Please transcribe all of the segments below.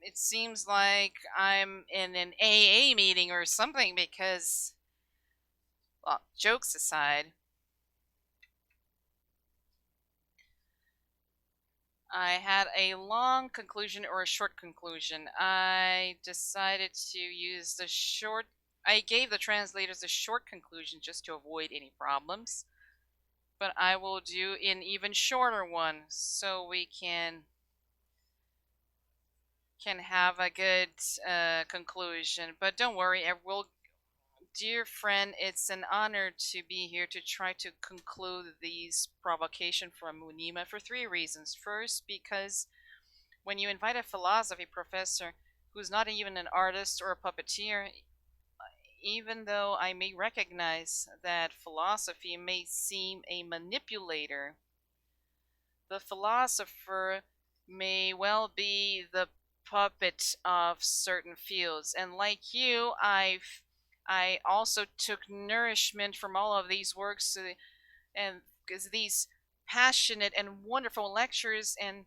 it seems like I'm in an AA meeting or something because, well, jokes aside, I had a long conclusion or a short conclusion. I decided to use the short, I gave the translators a short conclusion just to avoid any problems, but I will do an even shorter one so we can have a good conclusion. But don't worry, I will. Dear friend, it's an honor to be here to try to conclude these provocation from UNIMA for three reasons. First, because when you invite a philosophy professor who's not even an artist or a puppeteer, even though I may recognize that philosophy may seem a manipulator, the philosopher may well be the puppet of certain fields. And like you, I also took nourishment from all of these works, and because these passionate and wonderful lectures and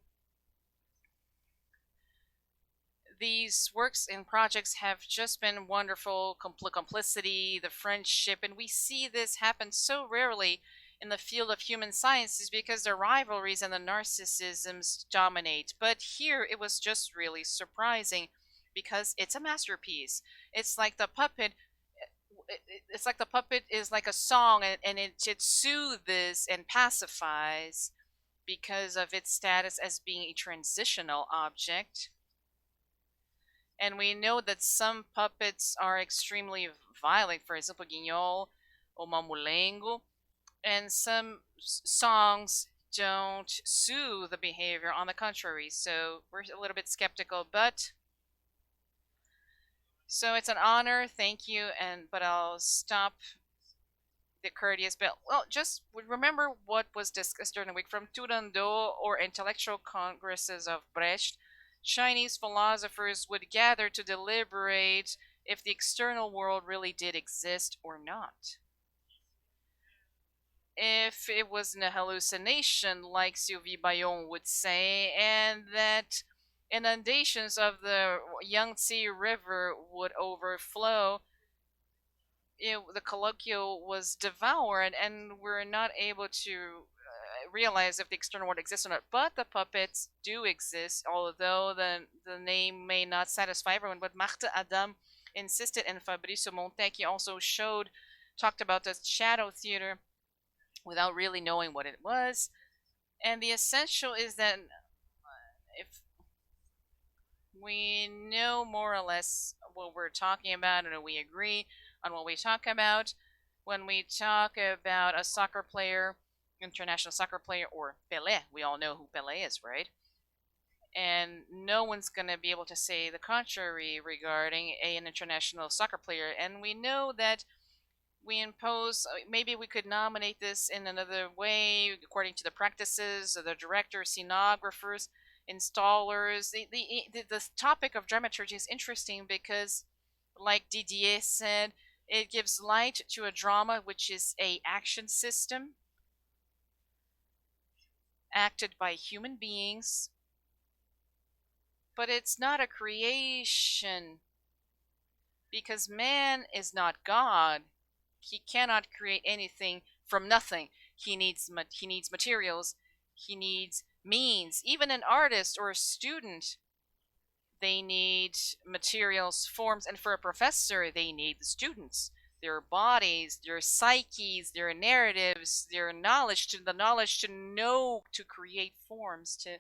these works and projects have just been wonderful. Complicity, the friendship, and we see this happen so rarely in the field of human sciences because the rivalries and the narcissisms dominate. But here it was just really surprising because it's a masterpiece. It's like the puppet. It's like the puppet is like a song, and it soothes and pacifies because of its status as being a transitional object. And we know that some puppets are extremely violent, for example, Guignol or Mamulengo, and some songs don't soothe the behavior, on the contrary. So we're a little bit skeptical, but so it's an honor, thank you, and but I'll stop the courteous bit. Well, just remember what was discussed during the week from Turandot or intellectual congresses of Brecht. Chinese philosophers would gather to deliberate if the external world really did exist or not. If it was a hallucination, like Sylvie Bayon would say, and that inundations of the Yangtze River would overflow, the colloquial was devoured, and we're not able to realize if the external world exists or not. But the puppets do exist, although the name may not satisfy everyone. But Marthe Adam insisted, and Fabrizio Montecchi also talked about the shadow theater without really knowing what it was. And the essential is that if we know more or less what we're talking about and we agree on what we talk about, when we talk about a soccer player, international soccer player, or Pelé, we all know who Pelé is, right? And no one's going to be able to say the contrary regarding an international soccer player. And we know that we impose, maybe we could nominate this in another way according to the practices of the directors, scenographers, installers. The topic of dramaturgy is interesting because, like Didier said, it gives light to a drama, which is a action system acted by human beings, but it's not a creation because man is not God. He cannot create anything from nothing. He needs materials. He needs means. Even an artist or a student, they need materials, forms, and for a professor, they need the students, their bodies, their psyches, their narratives, their knowledge to know, to create forms, to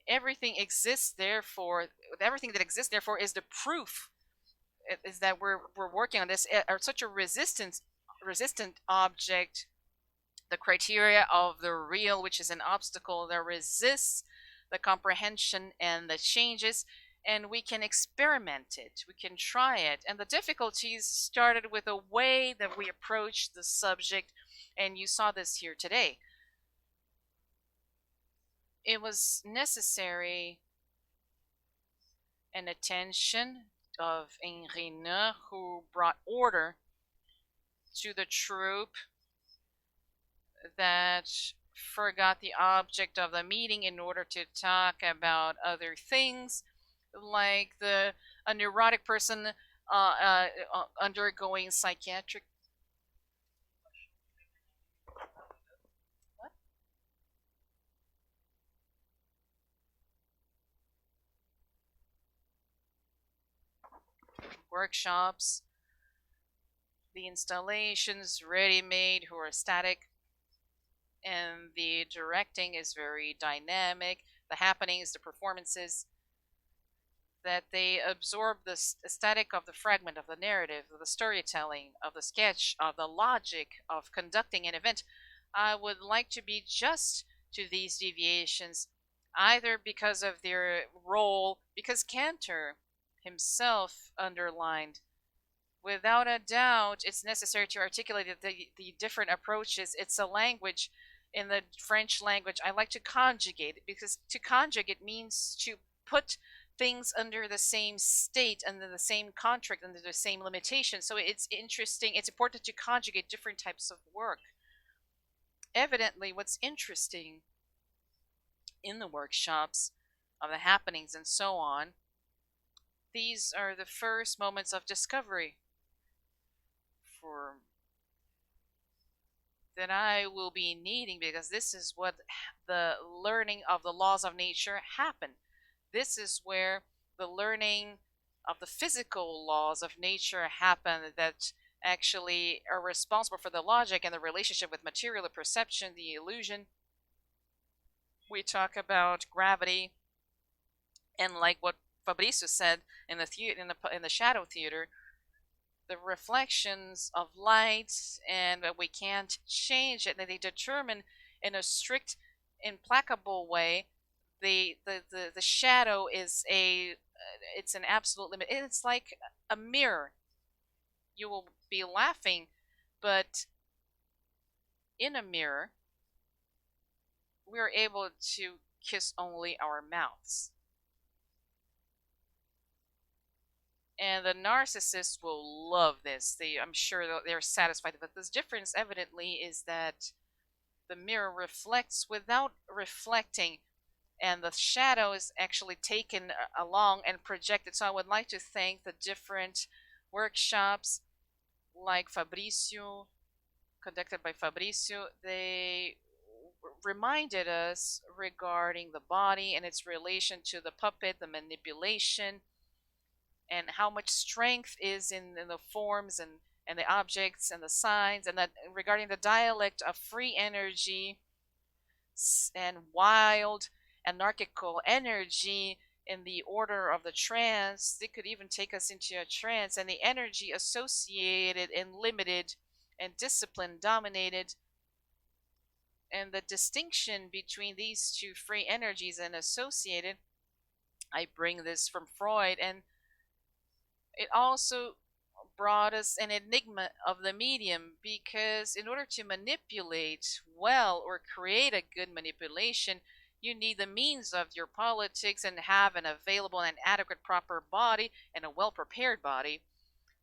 everything exists. Therefore, everything that exists, therefore, is the proof is that we're working on this are such a resistant object, the criteria of the real, which is an obstacle that resists the comprehension and the changes, and we can experiment it, we can try it. And the difficulties started with the way that we approach the subject, and you saw this here today. It was necessary an attention of Henri Neu, who brought order to the troupe that forgot the object of the meeting in order to talk about other things. like a neurotic person undergoing psychiatric. What? Workshops, the installations ready-made who are static, and the directing is very dynamic. The happenings, the performances, that they absorb the aesthetic of the fragment, of the narrative, of the storytelling, of the sketch, of the logic of conducting an event. I would like to be just to these deviations, either because of their role, because Cantor himself underlined, without a doubt, it's necessary to articulate the different approaches. It's a language. In the French language, I like to conjugate, because to conjugate means to put things under the same state, under the same contract, under the same limitation. So it's interesting, it's important to conjugate different types of work. Evidently, what's interesting in the workshops, of the happenings and so on, these are the first moments of discovery for that I will be needing, because this is what the learning of the laws of nature happen. This is where the learning of the physical laws of nature happen, that actually are responsible for the logic and the relationship with material, the perception, the illusion. We talk about gravity, and like what Fabrizio said in the shadow theater, the reflections of light, and we can't change it, and they determine in a strict, implacable way the shadow is it's an absolute limit. It's like a mirror. You will be laughing, but in a mirror we are able to kiss only our mouths. And the narcissists will love this. I'm sure they're satisfied. But this difference, evidently, is that the mirror reflects without reflecting, and the shadow is actually taken along and projected. So I would like to thank the different workshops, like Fabrizio, conducted by Fabrizio. They reminded us regarding the body and its relation to the puppet, the manipulation, and how much strength is in the forms and the objects and the signs, and that regarding the dialect of free energy and wild anarchical energy in the order of the trance. They could even take us into a trance, and the energy associated and limited and discipline dominated, and the distinction between these two free energies and associated. I bring this from Freud, and it also brought us an enigma of the medium, because in order to manipulate well or create a good manipulation, you need the means of your politics and have an available and adequate proper body and a well-prepared body.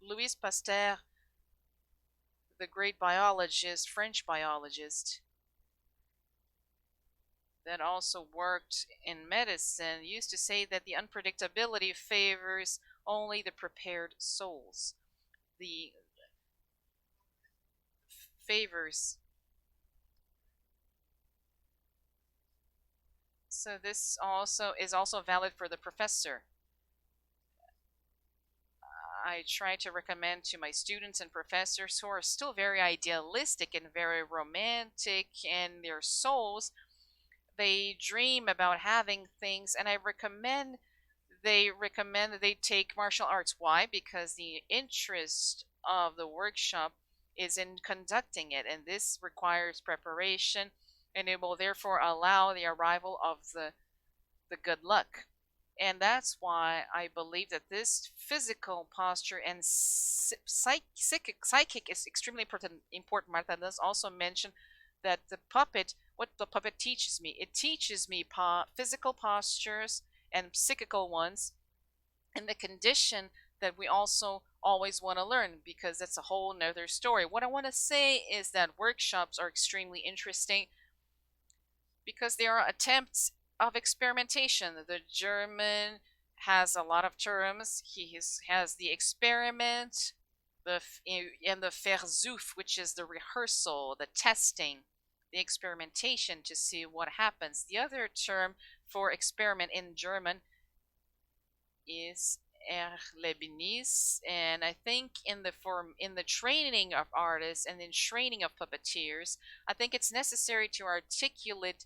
Louis Pasteur, the great biologist, French biologist, that also worked in medicine, used to say that the unpredictability favors only the prepared souls. The favors. So this also is also valid for the professor. I try to recommend to my students and professors who are still very idealistic and very romantic in their souls. They dream about having things, and I recommend that they take martial arts. Why? Because the interest of the workshop is in conducting it, and this requires preparation, and it will therefore allow the arrival of the good luck. And that's why I believe that this physical posture and psychic is extremely important. Martha does also mention that what the puppet teaches me, it teaches me physical postures and psychical ones, and the condition that we also always want to learn, because that's a whole nother story. What I want to say is that workshops are extremely interesting because they are attempts of experimentation. The German has a lot of terms. He has the experiment, and the Versuch, which is the rehearsal, the testing, the experimentation to see what happens. The other term for experiment in German is Erlebnis, and I think in the training of artists and in training of puppeteers, I think it's necessary to articulate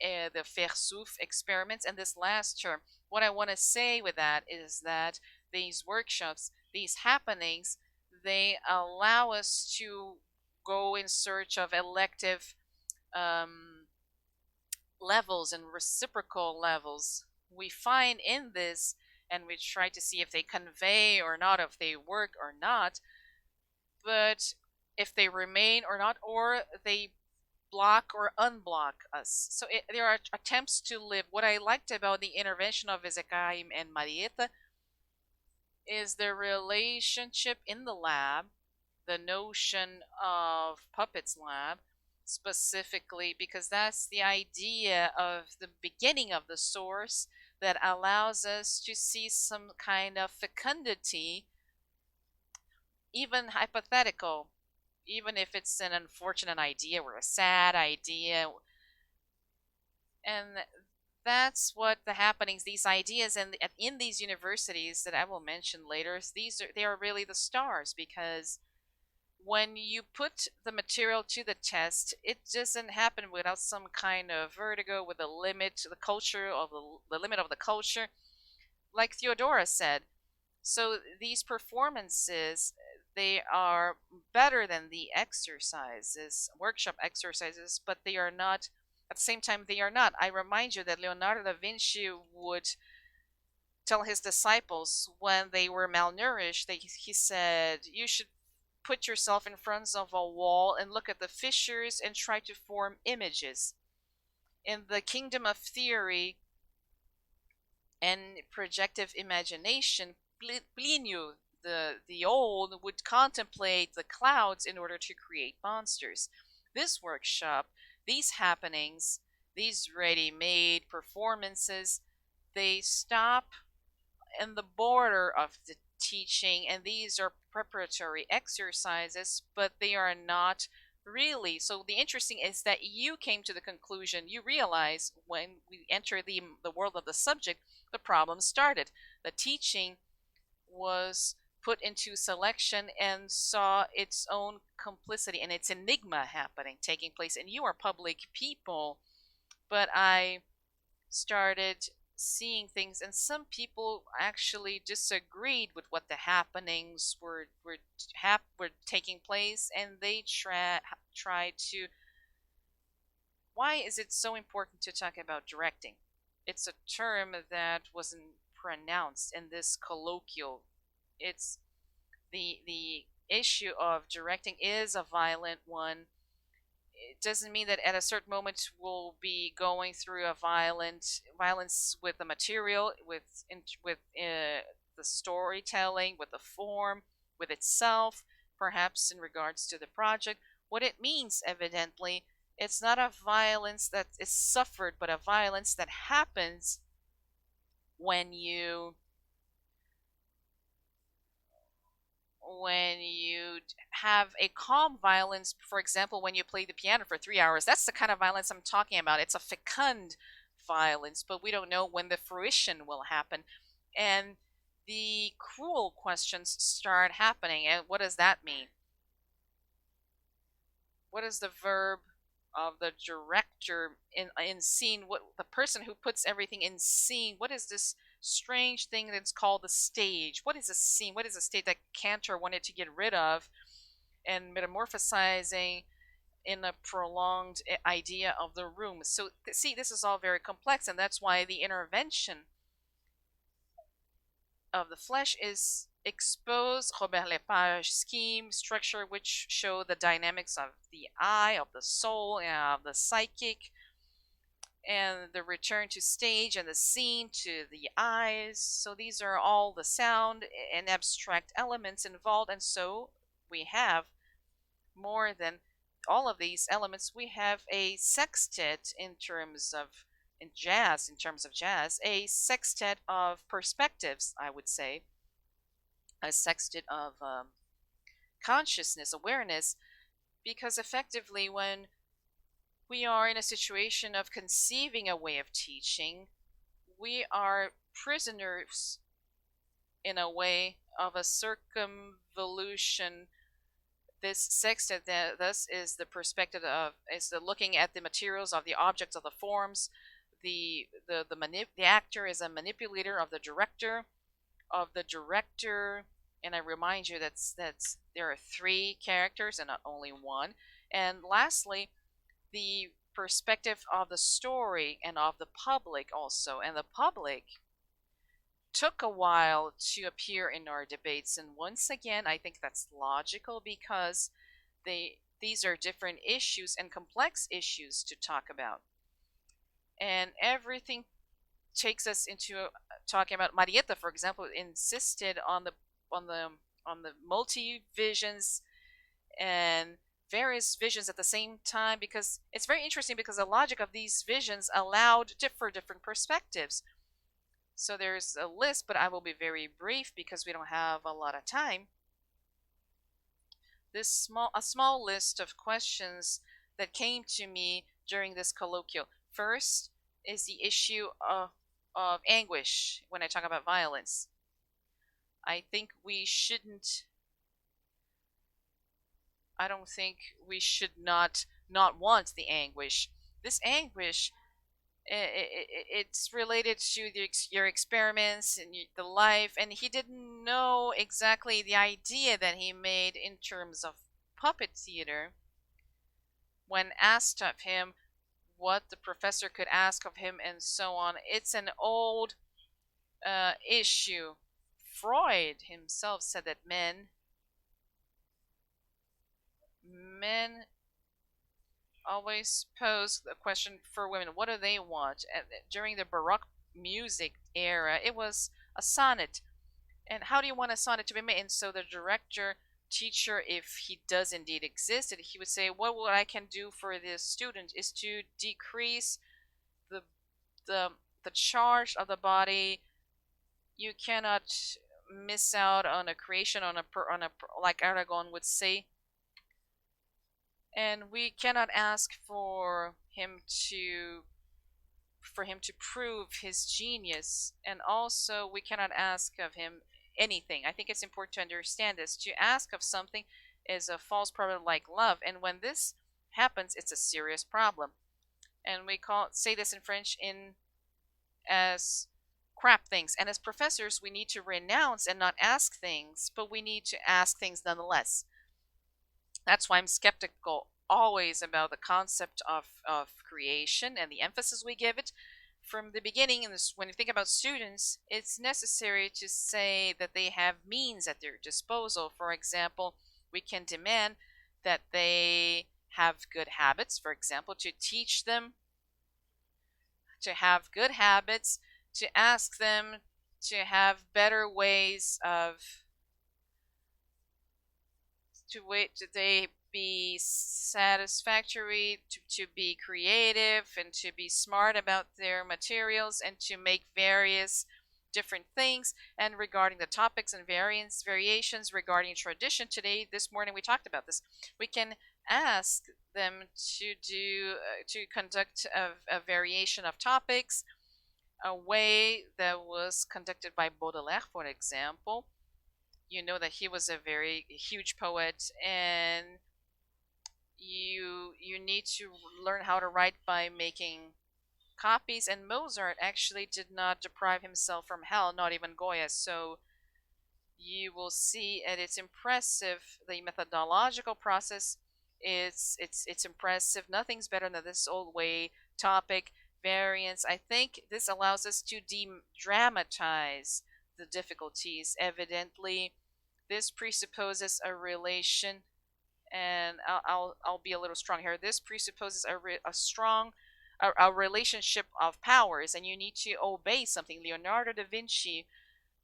the Versuch experiments and this last term. What I want to say with that is that these workshops, these happenings, they allow us to go in search of elective levels and reciprocal levels. We find in this, and we try to see if they convey or not, if they work or not, but if they remain or not, or they block or unblock us. So there are attempts to live. What I liked about the intervention of Ezekiel and Marieta is the relationship in the lab, the notion of Puppets Lab, specifically because that's the idea of the beginning of the source that allows us to see some kind of fecundity, even hypothetical, even if it's an unfortunate idea or a sad idea. And that's what the happenings, these ideas, and in these universities that I will mention later, they are really the stars, because when you put the material to the test, it doesn't happen without some kind of vertigo, with a limit, the culture of the limit of the culture, like Theodora said. So these performances, they are better than the exercises, workshop exercises, but they are not, at the same time, they are not. I remind you that Leonardo da Vinci would tell his disciples when they were malnourished, he said, you should put yourself in front of a wall and look at the fissures and try to form images. In the kingdom of theory and projective imagination, Plinio the old would contemplate the clouds in order to create monsters. This workshop, these happenings, these ready-made performances, they stop in the border of the teaching, and these are preparatory exercises, but they are not really. So the interesting is that you came to the conclusion, you realize when we enter the world of the subject, the problem started. The teaching was put into selection and saw its own complicity and its enigma taking place. And you are public people, but I started seeing things, and some people actually disagreed with what the happenings were taking place, and they tried to. Why is it so important to talk about directing? It's a term that wasn't pronounced in this colloquial. It's the issue of directing is a violent one. It doesn't mean that at a certain moment we'll be going through a violence with the material, with the storytelling, with the form, with itself, perhaps in regards to the project. What it means, evidently, it's not a violence that is suffered, but a violence that happens when you have a calm violence. For example, when you play the piano for 3 hours, that's the kind of violence I'm talking about. It's a fecund violence, but we don't know when the fruition will happen. And the cruel questions start happening. And what does that mean? What is the verb of the director in scene? What the person who puts everything in scene? What is this strange thing that's called the stage? What is a scene? What is a stage that Cantor wanted to get rid of, and metamorphosizing in a prolonged idea of the room? So see, this is all very complex, and that's why the intervention of the flesh is expose Robert Lepage's scheme, structure, which show the dynamics of the eye, of the soul, and of the psychic, and the return to stage and the scene to the eyes. So these are all the sound and abstract elements involved, and so we have more than all of these elements. We have a sextet in terms of in jazz, in terms of jazz, a sextet of perspectives, I would say, a sextet of consciousness, awareness, because effectively when we are in a situation of conceiving a way of teaching, we are prisoners in a way of a circumvolution. This sextet thus is the perspective of, is the looking at the materials of the objects, of the forms. The actor is a manipulator of the director, and I remind you that's there are 3 characters and not only one. And lastly, the perspective of the story and of the public also. And the public took a while to appear in our debates, and once again I think that's logical because these are different issues and complex issues to talk about, and everything takes us into talking about. Marietta, for example, insisted on the multi visions and various visions at the same time, because it's very interesting because the logic of these visions allowed different perspectives. So there's a list, but I will be very brief because we don't have a lot of time. A small list of questions that came to me during this colloquial. First is the issue of anguish when I talk about violence. I don't think we should not want the anguish. This anguish, it's related to your experiments and the life, and he didn't know exactly the idea that he made in terms of puppet theater. When asked of him what the professor could ask of him and so on, it's an old issue. Freud himself said that men always pose the question for women, what do they want? During the Baroque music era, it was a sonnet. And how do you want a sonnet to be made? And so the director, teacher, if he does indeed exist, he would say, what I can do for this student is to decrease the charge of the body. You cannot miss out on a creation, on a like Aragon would say. And we cannot ask for him to prove his genius, and also we cannot ask of him anything. I think it's important to understand this. To ask of something is a false problem like love, and when this happens, it's a serious problem. And we say this in French as crap things. And as professors, we need to renounce and not ask things, but we need to ask things nonetheless. That's why I'm skeptical always about the concept of creation and the emphasis we give it. From the beginning, when you think about students, it's necessary to say that they have means at their disposal. For example, we can demand that they have good habits, for example, to teach them to have good habits, to ask them to have better ways of they be satisfactory, to be creative, and to be smart about their materials, and to make various different things. And regarding the topics and variations regarding tradition, this morning we talked about this. We can ask them to conduct a variation of topics, a way that was conducted by Baudelaire, for example. You know that he was a very huge poet, and you need to learn how to write by making copies. And Mozart actually did not deprive himself from hell, not even Goya. So you will see, and it's impressive. The methodological process it's impressive. Nothing's better than this old way. Topic, variance. I think this allows us to de-dramatize the difficulties. Evidently, this presupposes a relation, and I'll be a little strong here. This presupposes a strong relationship of powers, and you need to obey something. Leonardo da Vinci,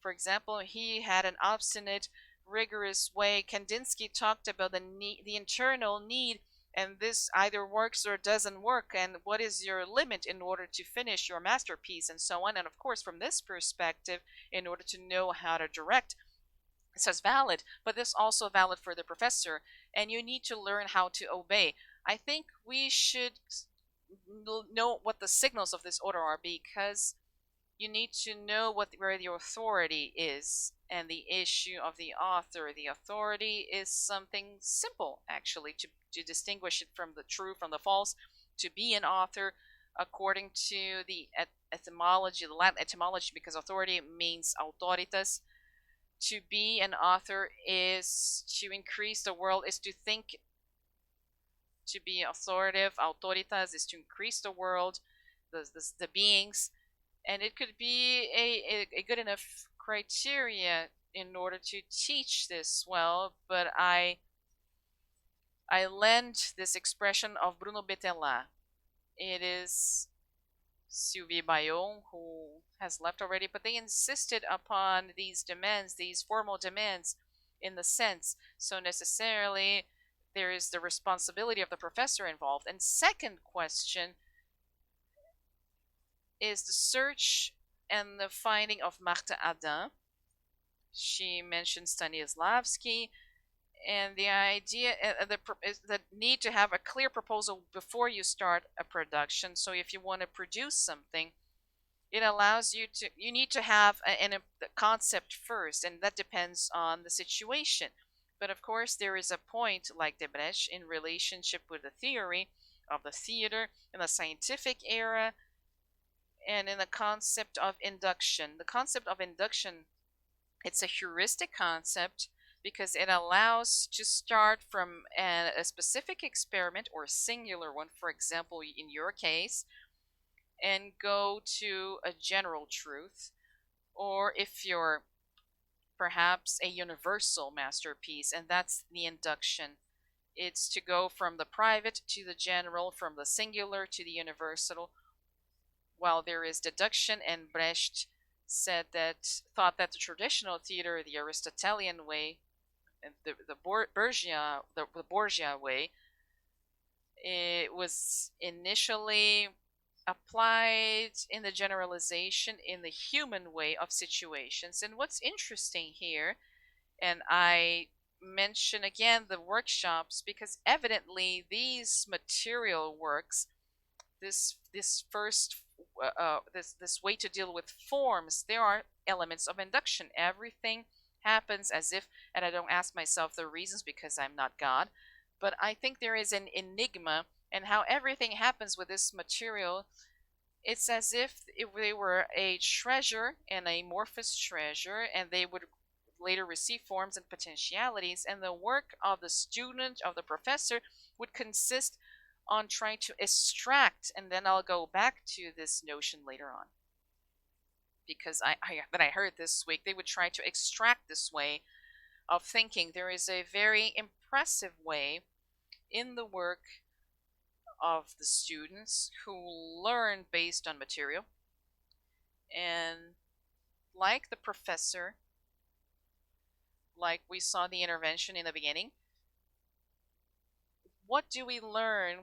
for example, he had an obstinate, rigorous way. Kandinsky talked about the internal need and this either works or doesn't work, and what is your limit in order to finish your masterpiece, and so on. And of course, from this perspective, in order to know how to direct, this is valid, but this is also valid for the professor, and you need to learn how to obey. I think we should know what the signals of this order are, because you need to know where the authority is. And the issue of the author, the authority is something simple, actually, to distinguish it from the true from the false. To be an author, according to the etymology, the Latin etymology, because authority means autoritas, to be an author is to increase the world, is to think. To be authoritative, autoritas, is to increase the world, the beings, and it could be a good enough criteria in order to teach this well. But I lend this expression of Bruno Bettelin. It is Sylvie Bayon, who has left already, but they insisted upon these demands, these formal demands, in the sense. So necessarily there is the responsibility of the professor involved. And second question is the search and the finding of Marthe Adin. She mentioned Stanislavski, and the idea, the need to have a clear proposal before you start a production. So if you want to produce something, it allows you to, you need to have a concept first, and that depends on the situation. But of course, there is a point, like Debrecht, in relationship with the theory of the theater in the scientific era, and in the concept of induction. The concept of induction, it's a heuristic concept because it allows to start from a specific experiment or a singular one, for example, in your case, and go to a general truth. Or if you're perhaps a universal masterpiece, and that's the induction. It's to go from the private to the general, from the singular to the universal, while there is deduction. And Brecht thought that the traditional theater, the Aristotelian way, and the Borgia way, it was initially applied in the generalization in the human way of situations. And what's interesting here, and I mention again the workshops, because evidently these material works, this way to deal with forms, there are elements of induction. Everything happens as if, and I don't ask myself the reasons because I'm not God, but I think there is an enigma and how everything happens with this material. It's as if they were a treasure, an amorphous treasure, and they would later receive forms and potentialities, and the work of the student, of the professor, would consist on trying to extract, and then I'll go back to this notion later on, because I heard this week, they would try to extract this way of thinking. There is a very impressive way in the work of the students who learn based on material, and like the professor, like we saw the intervention in the beginning, what do we learn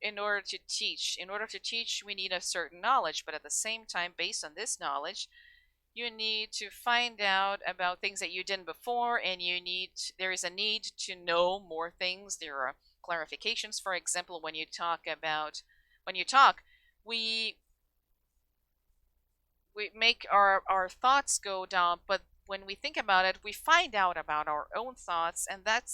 in order to teach? In order to teach, we need a certain knowledge, but at the same time, based on this knowledge, you need to find out about things that you didn't before, and there is a need to know more things. There are clarifications. For example, when you talk, we make our thoughts go down, but when we think about it, we find out about our own thoughts, and that,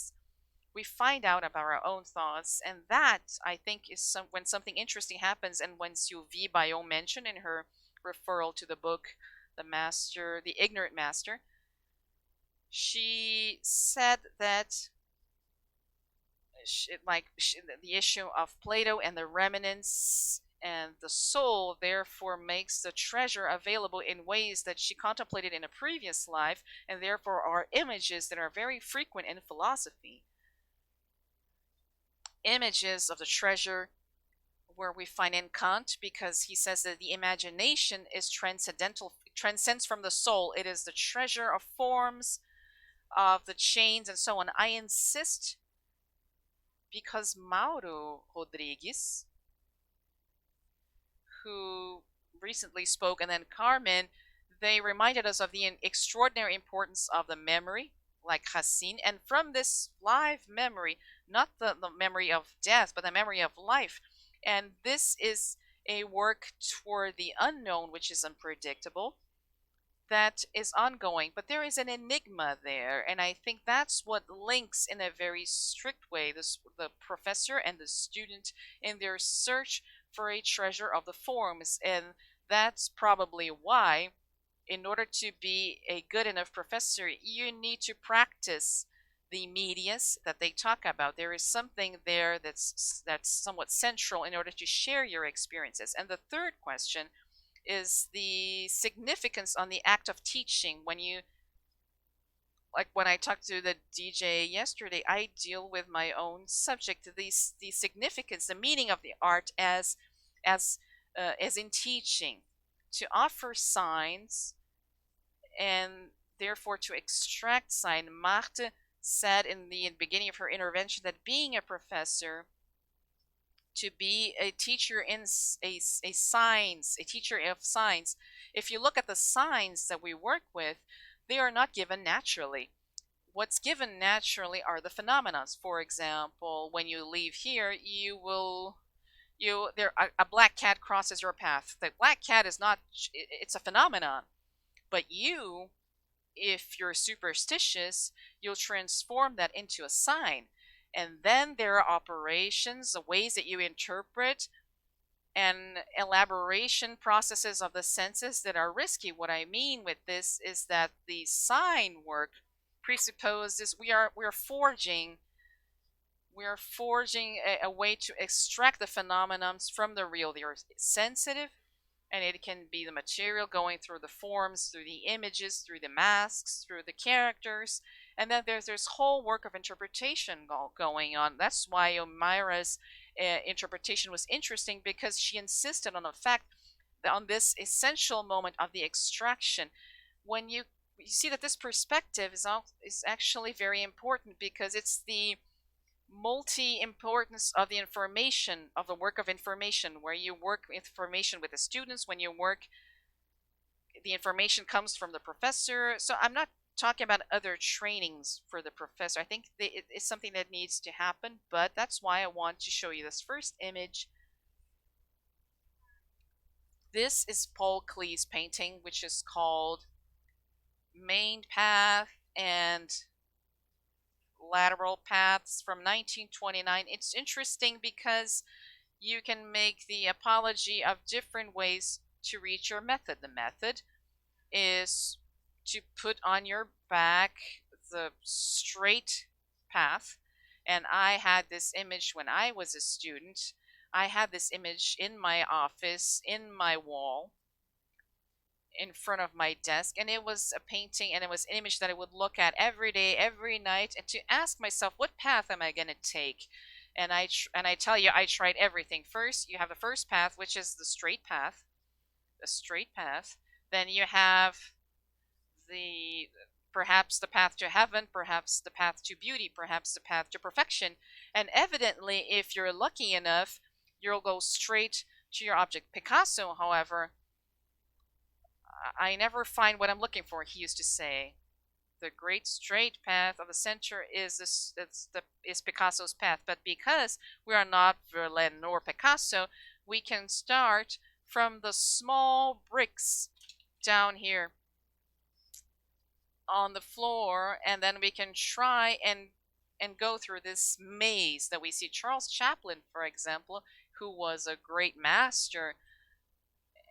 I think, is when something interesting happens. And when Sylvie Bayon mentioned in her referral to the book, The Ignorant Master, she said that the issue of Plato and the remnants and the soul therefore makes the treasure available in ways that she contemplated in a previous life, and therefore are images that are very frequent in philosophy. Images of the treasure, where we find in Kant, because he says that the imagination is transcendental, transcends from the soul. It is the treasure of forms, of the chains, and so on. I insist because Mauro Rodrigues, who recently spoke, and then Carmen, they reminded us of the extraordinary importance of the memory, like Racine, and from this live memory, not the memory of death, but the memory of life. And this is a work toward the unknown, which is unpredictable, that is ongoing, but there is an enigma there, and I think that's what links in a very strict way the professor and the student in their search for a treasure of the forms. And that's probably why, in order to be a good enough professor, you need to practice the medias that they talk about. There is something there that's somewhat central in order to share your experiences. And the third question is the significance on the act of teaching. When I talked to the DJ yesterday, I deal with my own subject, the significance, the meaning of the art as in teaching, to offer signs and therefore to extract sign. Marthe said in the beginning of her intervention that being a professor, to be a teacher in a teacher of science, if you look at the signs that we work with, they are not given naturally. What's given naturally are the phenomena. For example, when you leave here, a black cat crosses your path. The black cat is not, it's a phenomenon. But you, if you're superstitious, you'll transform that into a sign. And then there are operations, the ways that you interpret, and elaboration processes of the senses that are risky. What I mean with this is that the sign work presupposes we are forging a way to extract the phenomena from the real. They are sensitive, and it can be the material going through the forms, through the images, through the masks, through the characters. And then there's this whole work of interpretation going on. That's why Omira's interpretation was interesting, because she insisted on the fact that on this essential moment of the extraction. When you see that this perspective is actually very important, because it's the multi-importance of the information, of the work of information, where you work information with the students. When you work, the information comes from the professor. So I'm not talking about other trainings for the professor. I think it's something that needs to happen, but that's why I want to show you this first image. This is Paul Klee's painting, which is called Main Path and Lateral Paths, from 1929. It's interesting because you can make the apology of different ways to reach your method. The method is to put on your back the straight path. And I had this image when I was a student. I had this image in my office, in my wall, in front of my desk, and it was a painting, and it was an image that I would look at every day, every night, and to ask myself, what path am I going to take? And I tell you, I tried everything. First, you have the first path, which is the straight path. Then you have perhaps the path to heaven, perhaps the path to beauty, perhaps the path to perfection. And evidently, if you're lucky enough, you'll go straight to your object. Picasso, however, I never find what I'm looking for, he used to say. The great straight path of the center is Picasso's path. But because we are not Verlaine nor Picasso, we can start from the small bricks down here on the floor, and then we can try and go through this maze that we see. Charles Chaplin, for example, who was a great master,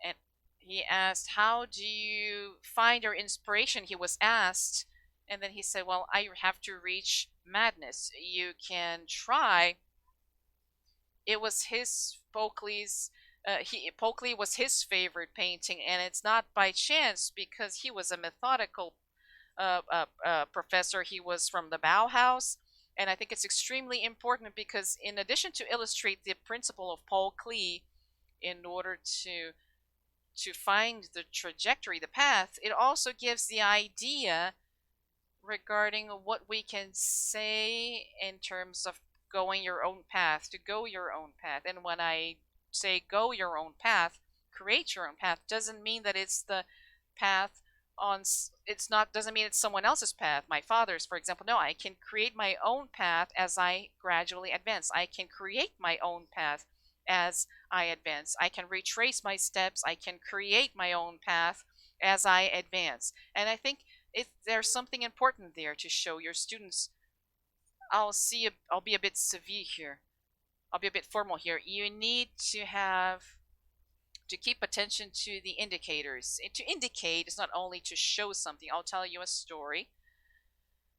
and he asked, how do you find your inspiration? He was asked, and then he said, well, I have to reach madness. You can try. It was his Paul Klee was his favorite painting, and it's not by chance, because he was a methodical professor. He was from the Bauhaus, and I think it's extremely important, because in addition to illustrate the principle of Paul Klee in order to find the trajectory, the path, it also gives the idea regarding what we can say in terms of going your own path, to go your own path. And when I say go your own path, create your own path, doesn't mean that it's the path on, it's not, doesn't mean it's someone else's path, my father's, for example. No, I can create my own path as I gradually advance. I can create my own path as I advance. I can retrace my steps. I can create my own path as I advance. And I think there's something important there to show your students. I'll be a bit severe here. I'll be a bit formal here. You need to keep attention to the indicators. And to indicate is not only to show something. I'll tell you a story.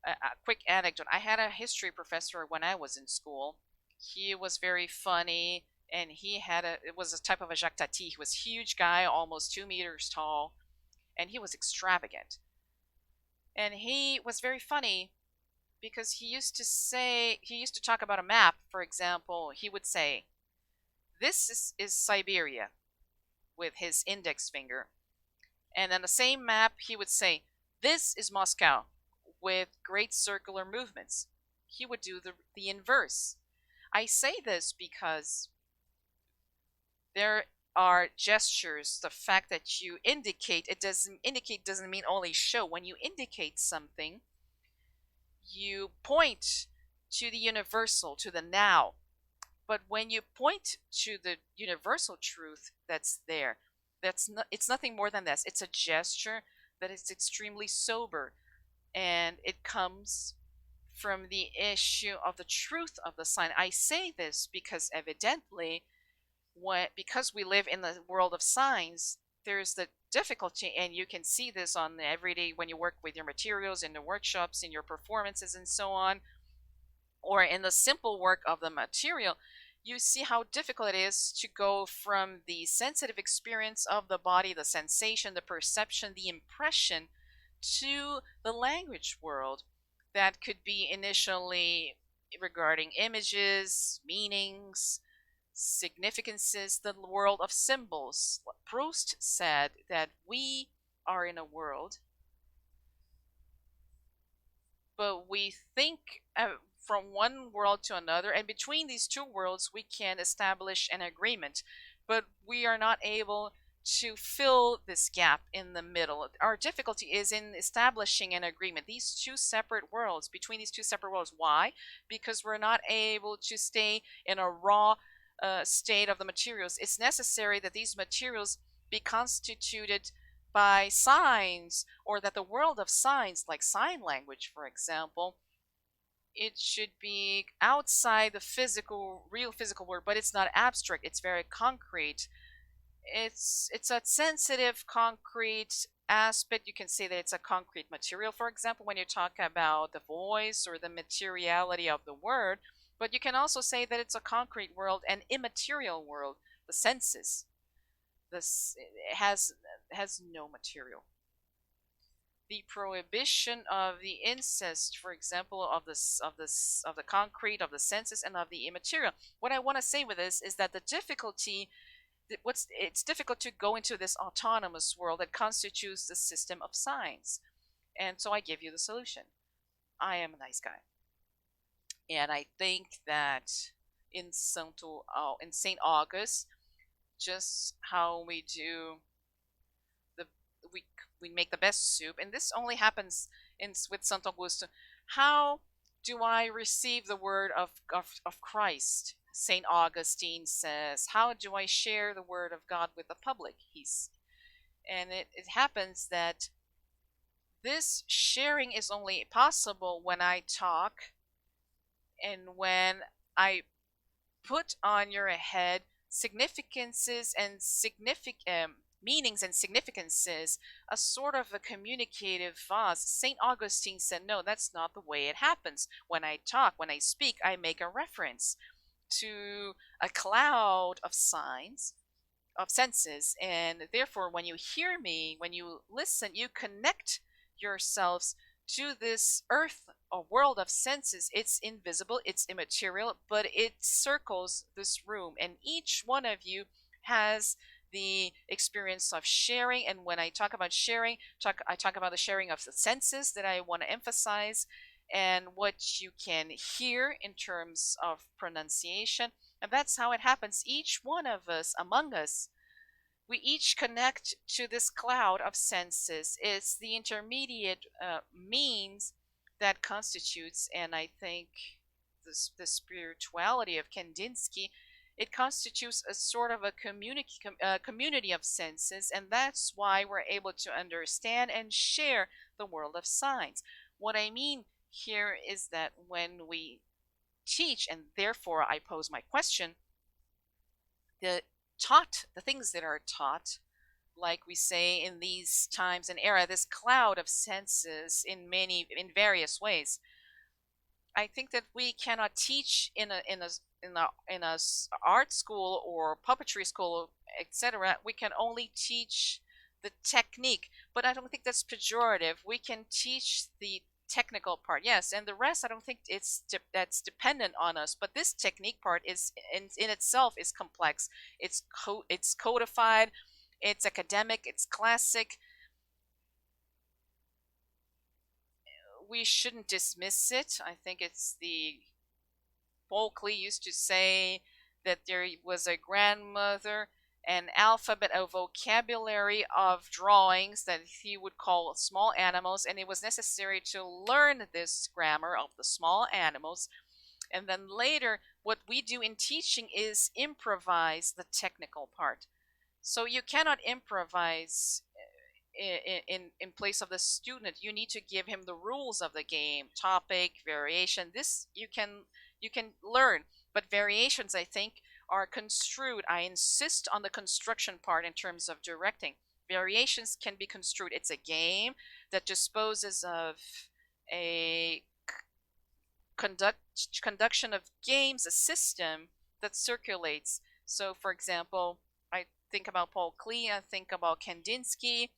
A quick anecdote. I had a history professor when I was in school. He was very funny, and it was a type of a Jacques Tati. He was a huge guy, almost 2 meters tall, and he was extravagant. And he was very funny because he used to talk about a map, for example. He would say, this is Siberia, with his index finger. And on the same map, he would say, this is Moscow, with great circular movements. He would do the inverse. I say this because there are gestures. The fact that you indicate, doesn't mean only show. When you indicate something, you point to the universal, to the now. But when you point to the universal truth that's there, it's nothing more than this. It's a gesture that is extremely sober, and it comes from the issue of the truth of the sign. I say this because evidently, because we live in the world of signs, there's the difficulty, and you can see this on the everyday when you work with your materials in the workshops, in your performances, and so on, or in the simple work of the material. You see how difficult it is to go from the sensitive experience of the body, the sensation, the perception, the impression, to the language world that could be initially regarding images, meanings, significances, the world of symbols. Proust said that we are in a world, but we think from one world to another, and between these two worlds we can establish an agreement, but we are not able to fill this gap in the middle. Our difficulty is in establishing an agreement. Between these two separate worlds. Why? Because we're not able to stay in a raw state of the materials. It's necessary that these materials be constituted by signs, or that the world of signs, like sign language, for example, it should be outside the real physical world, but it's not abstract. It's very concrete. It's a sensitive, concrete aspect. You can say that it's a concrete material, for example, when you talk about the voice or the materiality of the word. But you can also say that it's a concrete world, an immaterial world, the senses. This has no material. The prohibition of the incest, for example, of the concrete, of the senses, and of the immaterial. What I want to say with this is that the difficulty, it's difficult to go into this autonomous world that constitutes the system of signs. And so I give you the solution. I am a nice guy. And I think that in St. August, just how we do we make the best soup, and this only happens with St. Augusto. How do I receive the word of Christ? St. Augustine says, how do I share the word of God with the public? And it happens that this sharing is only possible when I talk, and when I put on your head significances and meanings and significances, a sort of a communicative vase. St. Augustine said, no, that's not the way it happens. When I talk, when I speak, I make a reference to a cloud of signs, of senses, and therefore when you hear me, when you listen, you connect yourselves to this earth, a world of senses. It's invisible, it's immaterial, but it circles this room, and each one of you has the experience of sharing. And when I talk about sharing, I talk about the sharing of the senses that I want to emphasize, and what you can hear in terms of pronunciation. And that's how it happens. Each one of us, among us, we each connect to this cloud of senses. It's the intermediate means that constitutes, and I think the spirituality of Kandinsky, it constitutes a sort of a community of senses, and that's why we're able to understand and share the world of signs. What I mean here is that when we teach, and therefore I pose my question, the things that are taught, like we say in these times and era, this cloud of senses in various ways. I think that we cannot teach in a art school or puppetry school, etc. We can only teach the technique, but I don't think that's pejorative. We can teach the technical part, yes, and the rest I don't think that's dependent on us. But this technique part is in itself is complex. It's codified, it's academic, it's classic. We shouldn't dismiss it. I think it's the Paul Klee used to say that there was a grandmother, an alphabet, a vocabulary of drawings that he would call small animals, and it was necessary to learn this grammar of the small animals. And then later, what we do in teaching is improvise the technical part. So you cannot improvise in place of the student. You need to give him the rules of the game, topic, variation. This you can learn, but variations, I think, are construed. I insist on the construction part in terms of directing. Variations can be construed. It's a game that disposes of a conduction of games, a system that circulates. So, for example, I think about Paul Klee, I think about Kandinsky,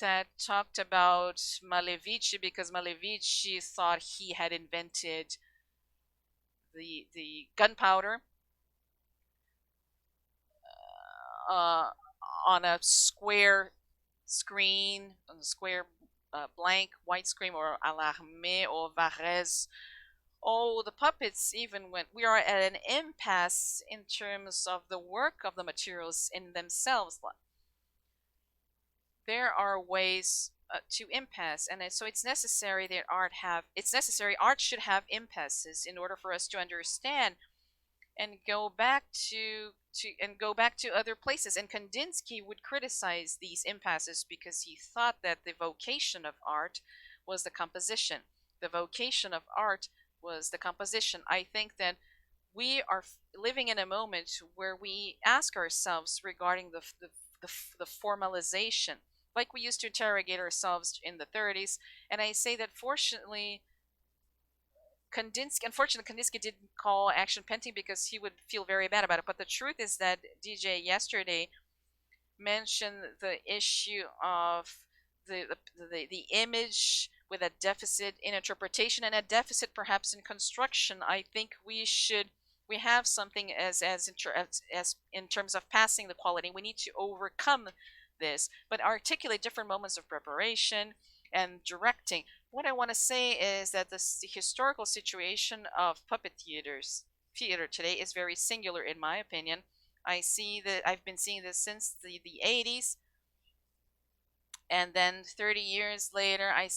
that talked about Malevich, because Malevich thought he had invented the gunpowder on a square screen, on a square blank white screen, or Alarmé or Varese. Oh, the puppets, even when we are at an impasse in terms of the work of the materials in themselves. There are ways to impasse, and so it's necessary that art should have impasses in order for us to understand and go back to other places. And Kandinsky would criticize these impasses because he thought that the vocation of art was the composition. The vocation of art was the composition. I think that we are living in a moment where we ask ourselves regarding the formalization, like we used to interrogate ourselves in the 30s. And I say that unfortunately, Kandinsky didn't call action painting because he would feel very bad about it. But the truth is that DJ yesterday mentioned the issue of the image with a deficit in interpretation and a deficit perhaps in construction. I think we have something as in terms of passing the quality. We need to overcome this, but articulate different moments of preparation and directing. What I want to say is that the historical situation of puppet theater today is very singular, in my opinion. I see that I've been seeing this since the 80s, and then 30 years later, I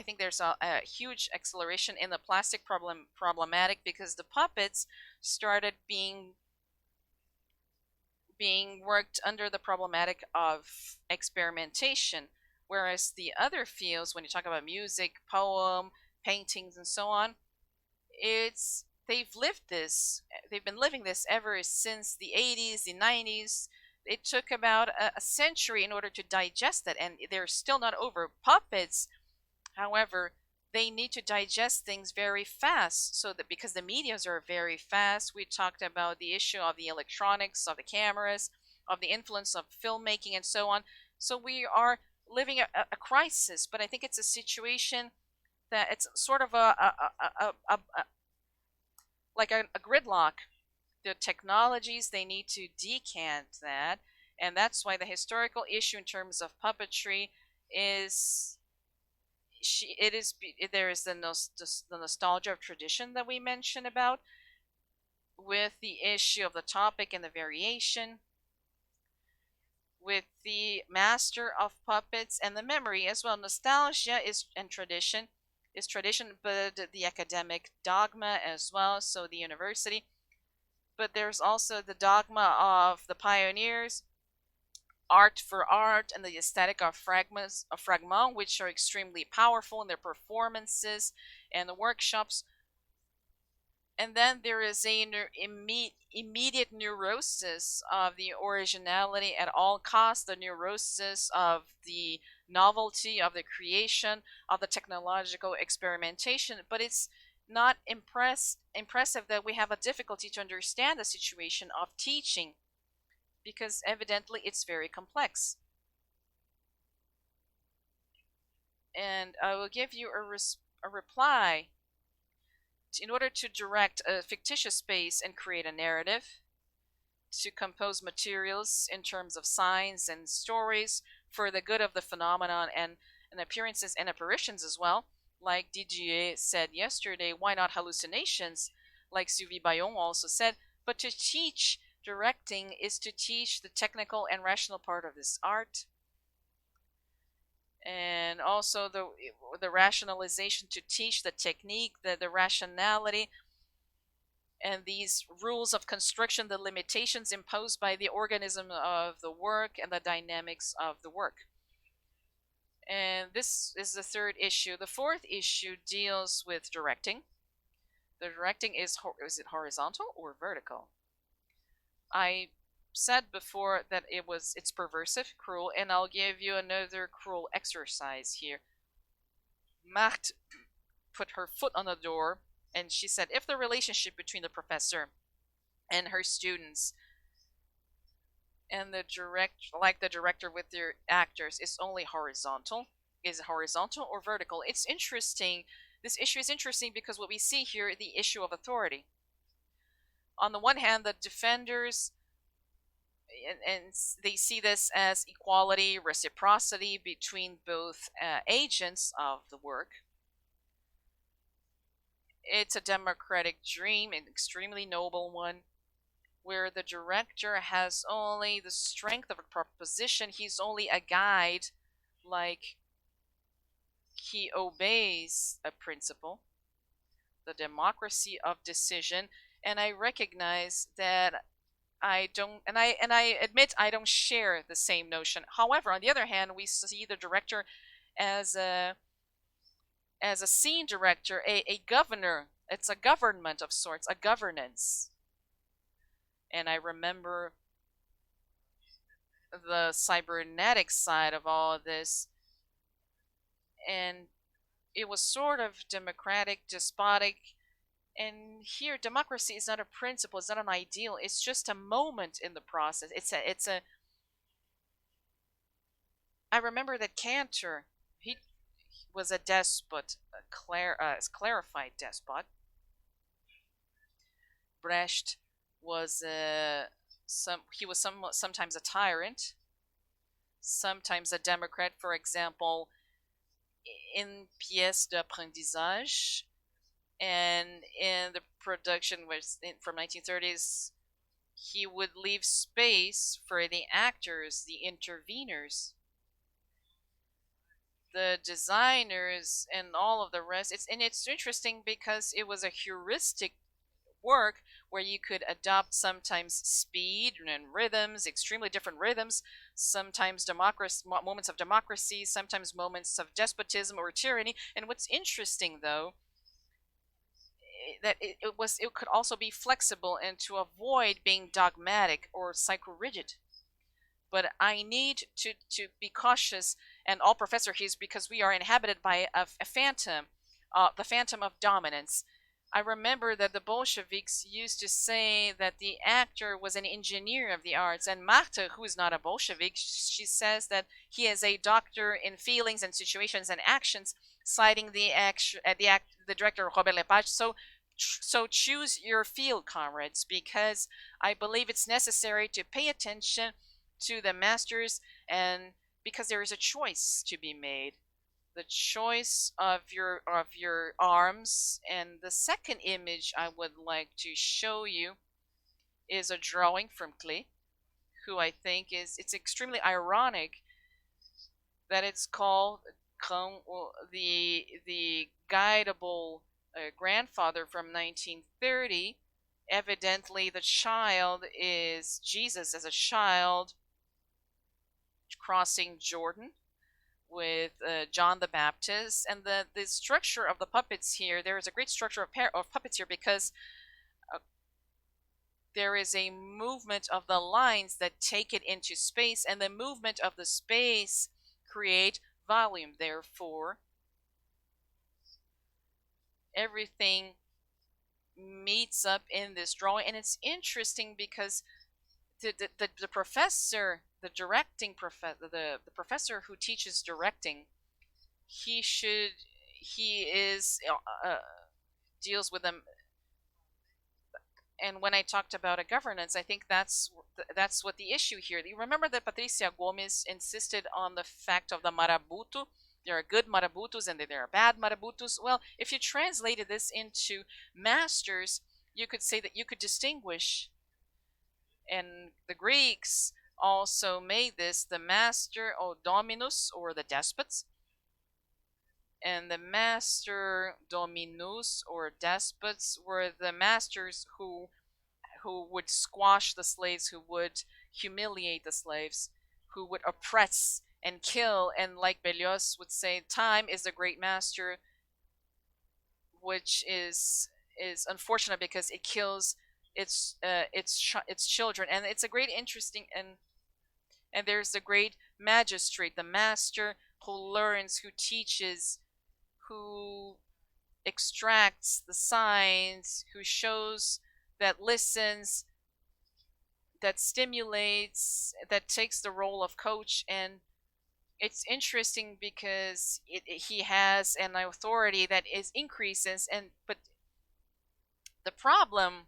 think there's a huge acceleration in the plastic problematic, because the puppets started being worked under the problematic of experimentation, whereas the other fields, when you talk about music, poem, paintings, and so on, they've been living this ever since the 80s, the 90s. It took about a century in order to digest that, and they're still not over. Puppets, however, they need to digest things very fast, so that because the medias are very fast. We talked about the issue of the electronics, of the cameras, of the influence of filmmaking, and so on. So we are living a crisis, but I think it's a situation that it's sort of like a gridlock. The technologies, they need to decant that, and that's why the historical issue in terms of puppetry there is the nostalgia of tradition that we mentioned about, with the issue of the topic and the variation, with the master of puppets and the memory as well. Nostalgia and tradition is tradition, but the academic dogma as well, so the university. But there's also the dogma of the pioneers, art for art, and the aesthetic of Fragment, which are extremely powerful in their performances and the workshops. And then there is a immediate neurosis of the originality at all costs, the neurosis of the novelty, of the creation, of the technological experimentation. But it's not impressive that we have a difficulty to understand the situation of teaching, because evidently it's very complex. And I will give you a reply. In order to direct a fictitious space and create a narrative, to compose materials in terms of signs and stories for the good of the phenomenon and appearances and apparitions as well, like Didier said yesterday, why not hallucinations, like Sylvie Bayon also said. But to teach directing is to teach the technical and rational part of this art, and also the rationalization, to teach the technique, the rationality, and these rules of construction, the limitations imposed by the organism of the work and the dynamics of the work. And this is the third issue. The fourth issue deals with directing. The directing is it horizontal or vertical? I said before that it's perversive, cruel, and I'll give you another cruel exercise here. Marthe put her foot on the door and she said, if the relationship between the professor and her students and the director with their actors is only horizontal, is it horizontal or vertical? It's interesting. This issue is interesting because what we see here, the issue of authority. On the one hand, the defenders, and they see this as equality, reciprocity between both agents of the work. It's a democratic dream, an extremely noble one, where the director has only the strength of a proposition. He's only a guide, like he obeys a principle, the democracy of decision. And I recognize that I don't, and I admit I don't share the same notion. However, on the other hand, we see the director as a scene director, a governor. It's a government of sorts, a governance. And I remember the cybernetic side of all of this, and it was sort of democratic, despotic. And here, democracy is not a principle, it's not an ideal, it's just a moment in the process. I remember that Cantor, he was a despot, a clarified despot. Brecht was sometimes a tyrant, sometimes a democrat. For example, in Pièce d'apprentissage, and in the production from 1930s, he would leave space for the actors, the interveners, the designers, and all of the rest. It's interesting because it was a heuristic work where you could adopt sometimes speed and rhythms, extremely different rhythms, sometimes moments of democracy, sometimes moments of despotism or tyranny. And what's interesting, though, that it could also be flexible and to avoid being dogmatic or psycho-rigid. But I need to be cautious, and all professor here, because we are inhabited by a phantom, the phantom of dominance. I remember that the Bolsheviks used to say that the actor was an engineer of the arts, and Marthe, who is not a Bolshevik, she says that he is a doctor in feelings and situations and actions, citing the director Robert Lepage. So choose your field, comrades, because I believe it's necessary to pay attention to the masters, and because there is a choice to be made. the choice of your arms. And the second image I would like to show you is a drawing from Klee, who I think it's extremely ironic that it's called the guidable grandfather from 1930. Evidently, the child is Jesus as a child crossing Jordan with John the Baptist. And the structure of the puppets here, there is a great structure of puppets here because there is a movement of the lines that take it into space, and the movement of the space create volume. Therefore, everything meets up in this drawing. And it's interesting because the professor, the professor who teaches directing, he deals with them. And when I talked about a governance, I think that's what the issue here. You remember that Patricia Gomes insisted on the fact of the marabuto. There are good marabutos and there are bad marabutos. Well, if you translated this into masters, you could say that you could distinguish. And the Greeks also made this the master, or dominus, or the despots. And the master dominus, or despots, were the masters who would squash the slaves, who would humiliate the slaves, who would oppress and kill. And like Berlioz would say, time is the great master, which is unfortunate because it kills its children. And it's a great interesting, and there's the great magistrate, the master who learns, who teaches, who extracts the signs, who shows, that listens, that stimulates, that takes the role of coach. And it's interesting because he has an authority that is increases, but the problem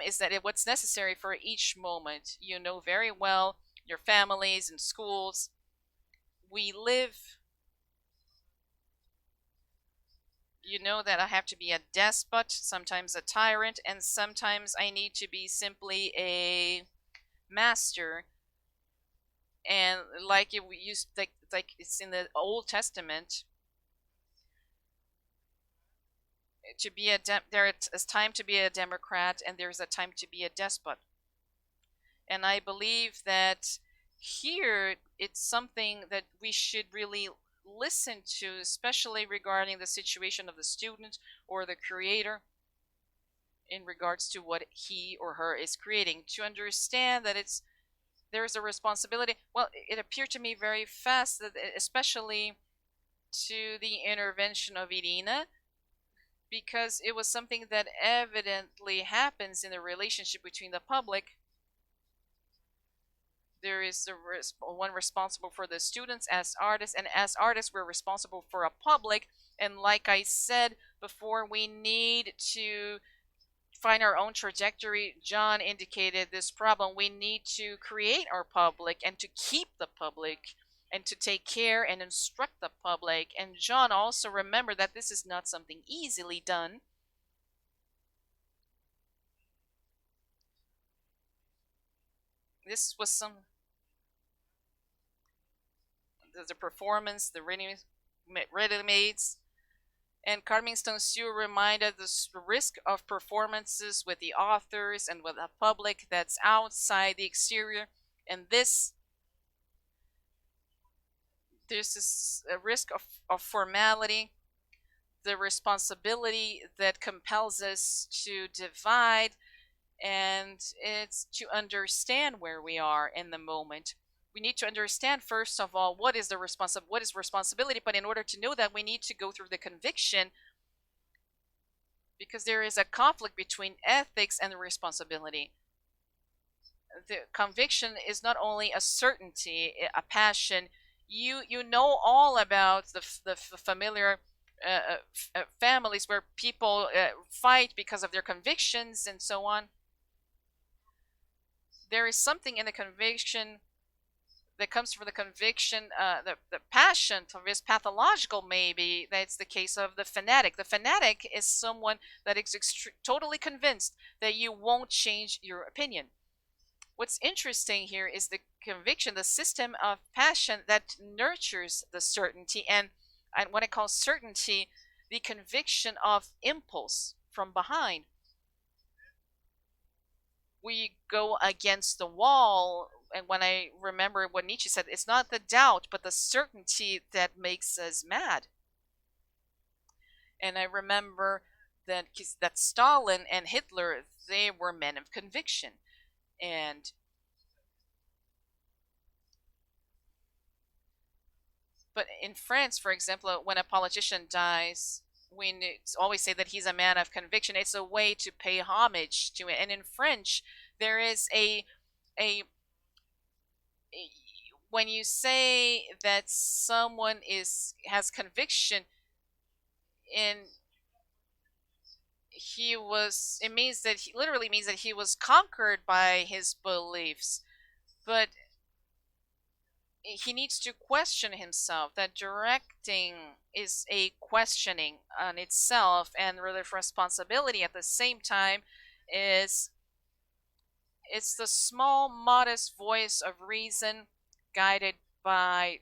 is that what's necessary for each moment. You know very well, your families and schools, we live. You know that I have to be a despot, sometimes a tyrant, and sometimes I need to be simply a master. And like we used, like it's in the Old Testament, to be there is time to be a democrat, and there's a time to be a despot. And I believe that here it's something that we should really listen to, especially regarding the situation of the student or the creator in regards to what he or her is creating, to understand that there is a responsibility. Well, it appeared to me very fast that, especially to the intervention of Irina, because it was something that evidently happens in the relationship between the public. There is one responsible for the students as artists, and as artists we're responsible for a public. And like I said before, we need to find our own trajectory. John indicated this problem. We need to create our public and to keep the public and to take care and instruct the public. And John also remembered that this is not something easily done. This was the performance, the ready-mades. And Carmen Stanciu reminded the risk of performances with the authors and with a public that's outside the exterior. And there's this risk of formality, the responsibility that compels us to divide, and it's to understand where we are in the moment. We need to understand, first of all, what is responsibility, but in order to know that, we need to go through the conviction, because there is a conflict between ethics and the responsibility. The conviction is not only a certainty, a passion. You know all about the familiar families where people fight because of their convictions and so on. There is something in the conviction that comes from the conviction, the passion of his pathological, maybe that's the case of the fanatic. The fanatic is someone that is totally convinced that you won't change your opinion. What's interesting here is the conviction, the system of passion that nurtures the certainty, and what I call certainty, the conviction of impulse from behind. We go against the wall, and when I remember what Nietzsche said, it's not the doubt but the certainty that makes us mad. And I remember that Stalin and Hitler, they were men of conviction. But in France, for example, when a politician dies, we always say that he's a man of conviction. It's a way to pay homage to it. And in French, there is a when you say that someone has conviction, and it means that literally means that he was conquered by his beliefs, but he needs to question himself. That directing is a questioning on itself, and the responsibility at the same time is it's the small, modest voice of reason guided by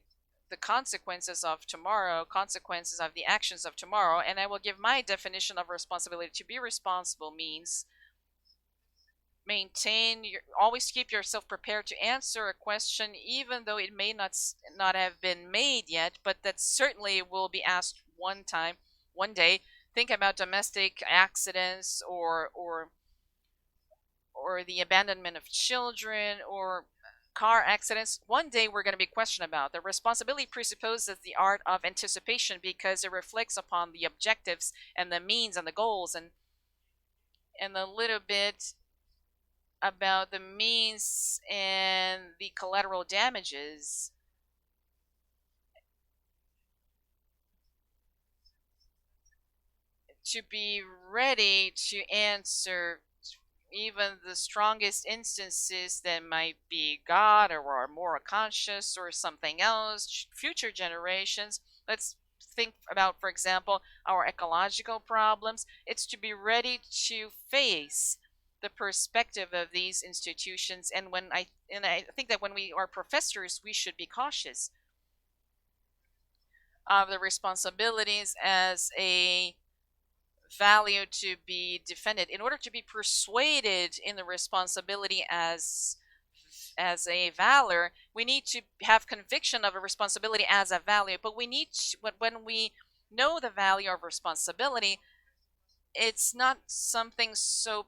the consequences of tomorrow, consequences of the actions of tomorrow. And I will give my definition of responsibility. To be responsible means always keep yourself prepared to answer a question, even though it may not have been made yet, but that certainly will be asked one day. Think about domestic accidents or the abandonment of children or car accidents. One day we're going to be questioned about. The responsibility presupposes the art of anticipation because it reflects upon the objectives and the means and the goals, and a little bit about the means and the collateral damages. To be ready to answer even the strongest instances that might be God or moral conscious or something else, future generations. Let's think about, for example, our ecological problems. It's to be ready to face the perspective of these institutions, and I think that when we are professors, we should be cautious of the responsibilities as a value to be defended. In order to be persuaded in the responsibility as a valor, we need to have conviction of a responsibility as a value. But when we know the value of responsibility, it's not something so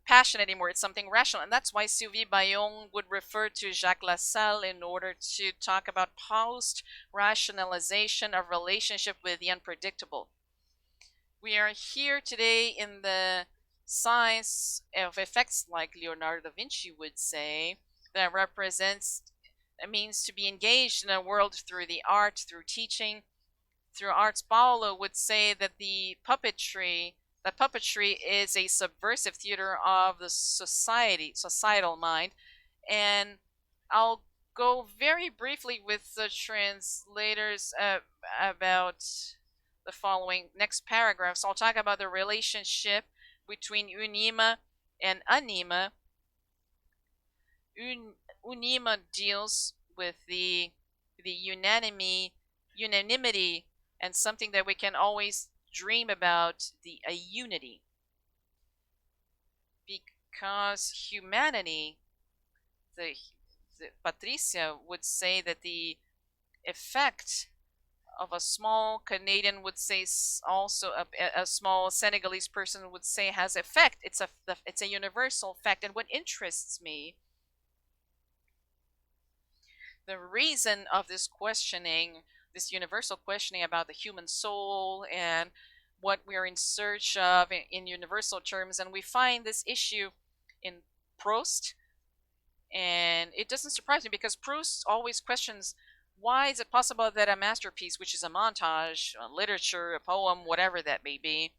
passionate anymore. It's something rational, and that's why Sylvie Bayon would refer to Jacques Lassalle in order to talk about post-rationalization of relationship with the unpredictable. We are here today in the science of effects, like Leonardo da Vinci would say, that represents a means to be engaged in a world through the art, through teaching, through arts. Paulo would say that puppetry is a subversive theater of the societal mind. And I'll go very briefly with the translators about the following next paragraph. So I'll talk about the relationship between UNIMA and ANIMA. UNIMA deals with the unanimity and something that we can always dream about, a unity. Because humanity, the Patricia would say that the effect of a small Canadian would say, also a small Senegalese person would say, has effect. It's a universal fact. And what interests me, the reason of this questioning, this universal questioning about the human soul and what we're in search of in universal terms, and we find this issue in Proust, and it doesn't surprise me because Proust always questions, why is it possible that a masterpiece, which is a montage, a literature, a poem, whatever that may be,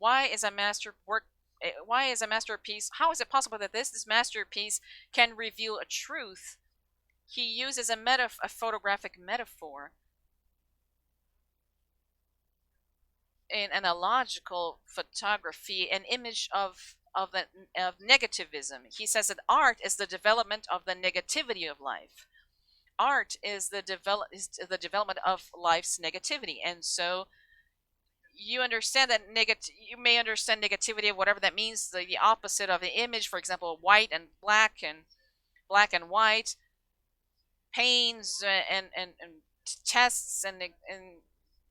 how is a masterpiece, how is it possible that this masterpiece can reveal a truth he uses a photographic metaphor, in analogical photography, an image of negativism. He says that art is the development of the negativity of life. Art is the development of life's negativity, and so you understand that you may understand negativity, whatever that means, the opposite of the image. For example, white and black and white, pains and tests and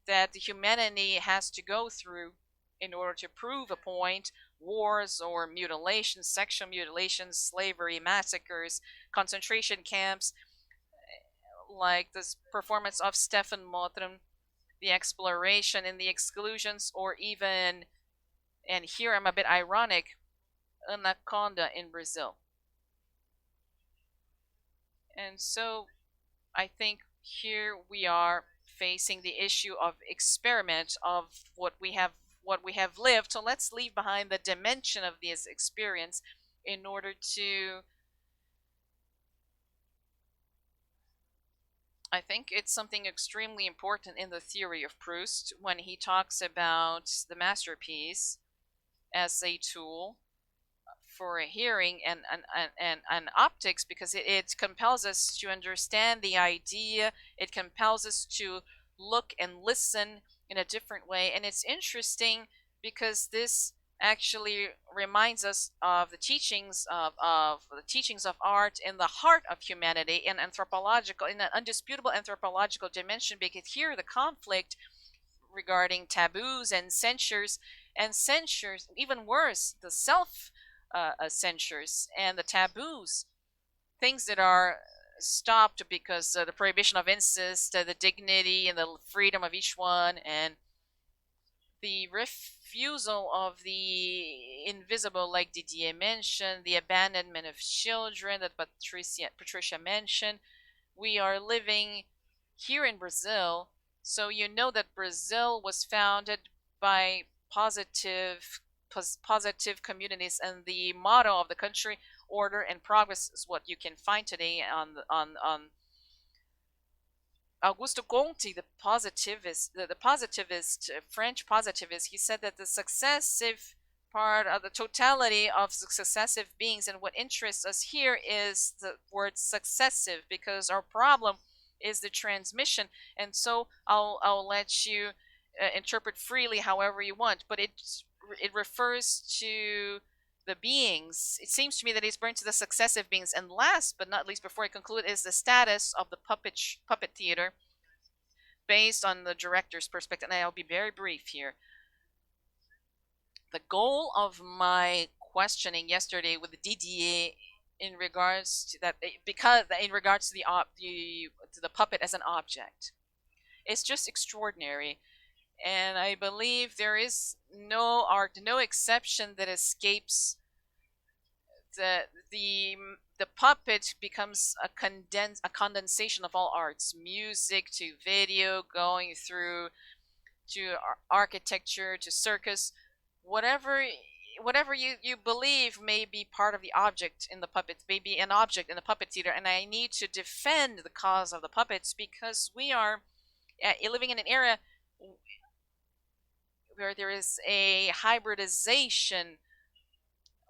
that the humanity has to go through in order to prove a point. Wars or mutilations, sexual mutilations, slavery, massacres, concentration camps, like this performance of Stefan Mottram, the exploration and the exclusions, or even, and here I'm a bit ironic, Anaconda in Brazil. And so I think here we are facing the issue of experiment of what we have lived. So let's leave behind the dimension of this experience in order to, I think it's something extremely important in the theory of Proust when he talks about the masterpiece as a tool for hearing and optics, because it compels us to understand the idea. It compels us to look and listen in a different way. And it's interesting because this actually reminds us of the teachings of art in the heart of humanity, in anthropological, in an undisputable anthropological dimension, because here the conflict regarding taboos and censures, even worse, the self censures and the taboos, things that are stopped because the prohibition of incest, the dignity and the freedom of each one, and the refusal of the invisible, like Didier mentioned, the abandonment of children that Patricia mentioned. We are living here in Brazil, so you know that Brazil was founded by positive communities, and the motto of the country, order and progress, is what you can find today on Augusto Comte, the positivist, French positivist. He said that the successive part of the totality of successive beings, and what interests us here is the word successive, because our problem is the transmission. And so I'll let you interpret freely however you want, but it refers to the beings. It seems to me that he's burned to the successive beings. And last but not least, before I conclude, is the status of the puppet theater based on the director's perspective. And I'll be very brief here. The goal of my questioning yesterday with Didier in regards to that, because in regards to the puppet as an object, it's just extraordinary. And I believe there is no art, no exception that escapes the puppet becomes a condensation of all arts, music to video, going through to architecture to circus, whatever you believe may be part of the object in the puppet, may be an object in the puppet theater. And I need to defend the cause of the puppets, because we are living in an era where there is a hybridization,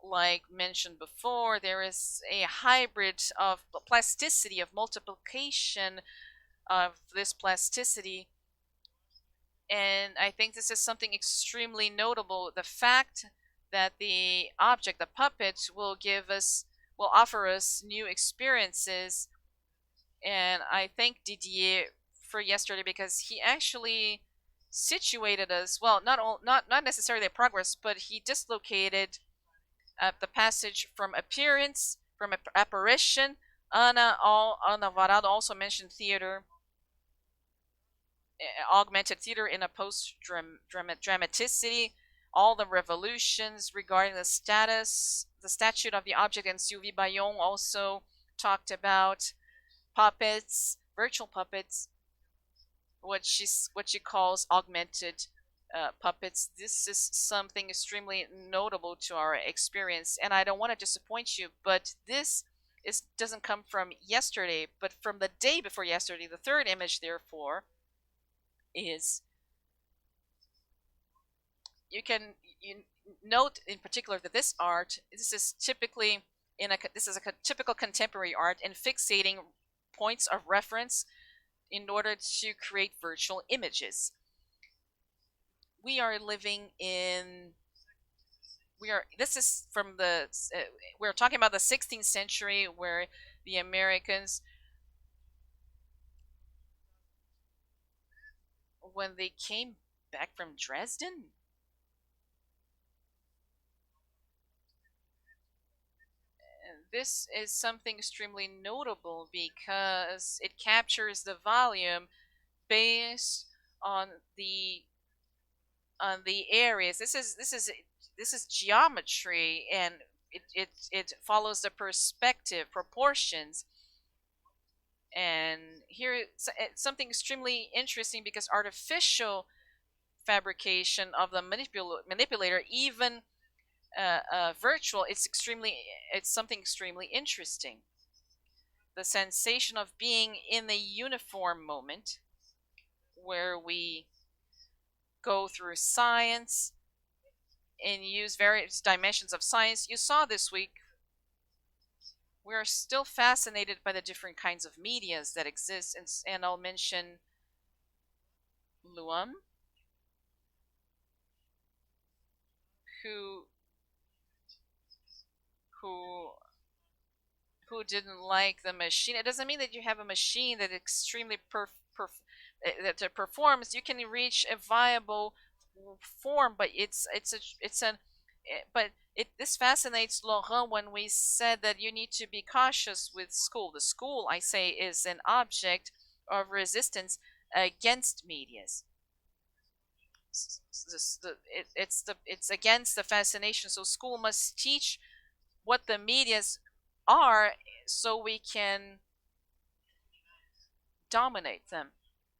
like mentioned before. There is a hybrid of plasticity, of multiplication of this plasticity. And I think this is something extremely notable. The fact that the object, the puppet, will offer us new experiences. And I thank Didier for yesterday, because he actually situated us, well, not necessarily the progress, but he dislocated the passage from appearance, from apparition. Ana Varado also mentioned theater, augmented theater in a post-dramaticity, all the revolutions regarding the statute of the object, and Sylvie Bayon also talked about puppets, virtual puppets, what she calls augmented puppets. This is something extremely notable to our experience, and I don't want to disappoint you, but this doesn't come from yesterday, but from the day before yesterday. The third image, therefore, is you note in particular that this is typically this is a typical contemporary art in fixating points of reference in order to create virtual images. We are living in this is from the we're talking about the 16th century, where the Americans, when they came back from Dresden, this is something extremely notable because it captures the volume based on the areas. This is geometry, and it follows the perspective proportions. And here it's something extremely interesting, because artificial fabrication of the manipulator, even virtual, it's something extremely interesting. The sensation of being in the uniform moment, where we go through science and use various dimensions of science. You saw this week, we are still fascinated by the different kinds of medias that exist, and I'll mention Luam, who didn't like the machine. It doesn't mean that you have a machine that extremely that performs. You can reach a viable form, but this fascinates Laurent when we said that you need to be cautious with school. The school, I say, is an object of resistance against medias. It's against the fascination. So school must teach what the medias are, so we can dominate them.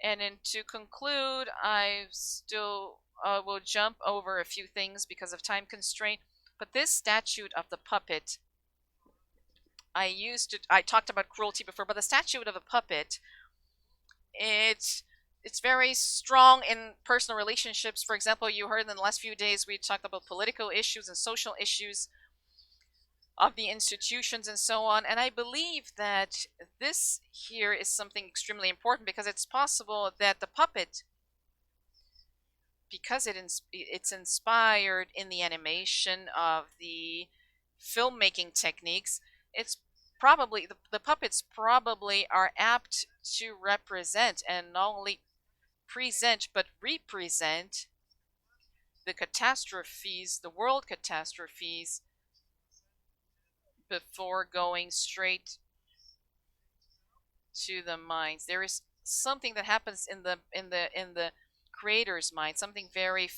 And then to conclude, I still will jump over a few things because of time constraint. But this statute of the puppet, I talked about cruelty before, but the statute of the puppet, it's very strong in personal relationships. For example, you heard in the last few days we talked about political issues and social issues of the institutions and so on. And I believe that this here is something extremely important, because it's possible that the puppet, because it's inspired in the animation of the filmmaking techniques, it's probably the puppets probably are apt to represent, and not only present but represent, the catastrophes, the world catastrophes, before going straight to the minds. There is something that happens in the creator's mind, something very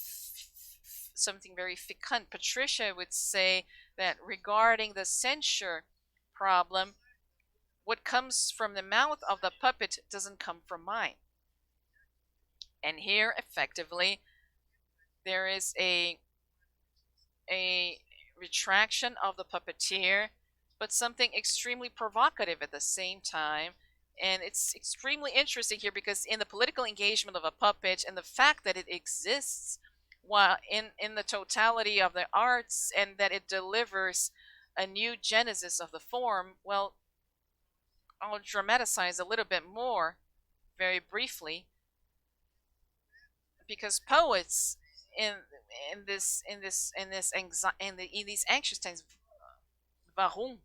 fecund. Patricia would say that regarding the censure problem, what comes from the mouth of the puppet doesn't come from mine. And here, effectively, there is a retraction of the puppeteer, but something extremely provocative at the same time. And it's extremely interesting here, because in the political engagement of a puppet, and the fact that it exists while in the totality of the arts, and that it delivers a new genesis of the form, well, I'll dramatize a little bit more very briefly, because poets in these anxious times, warum?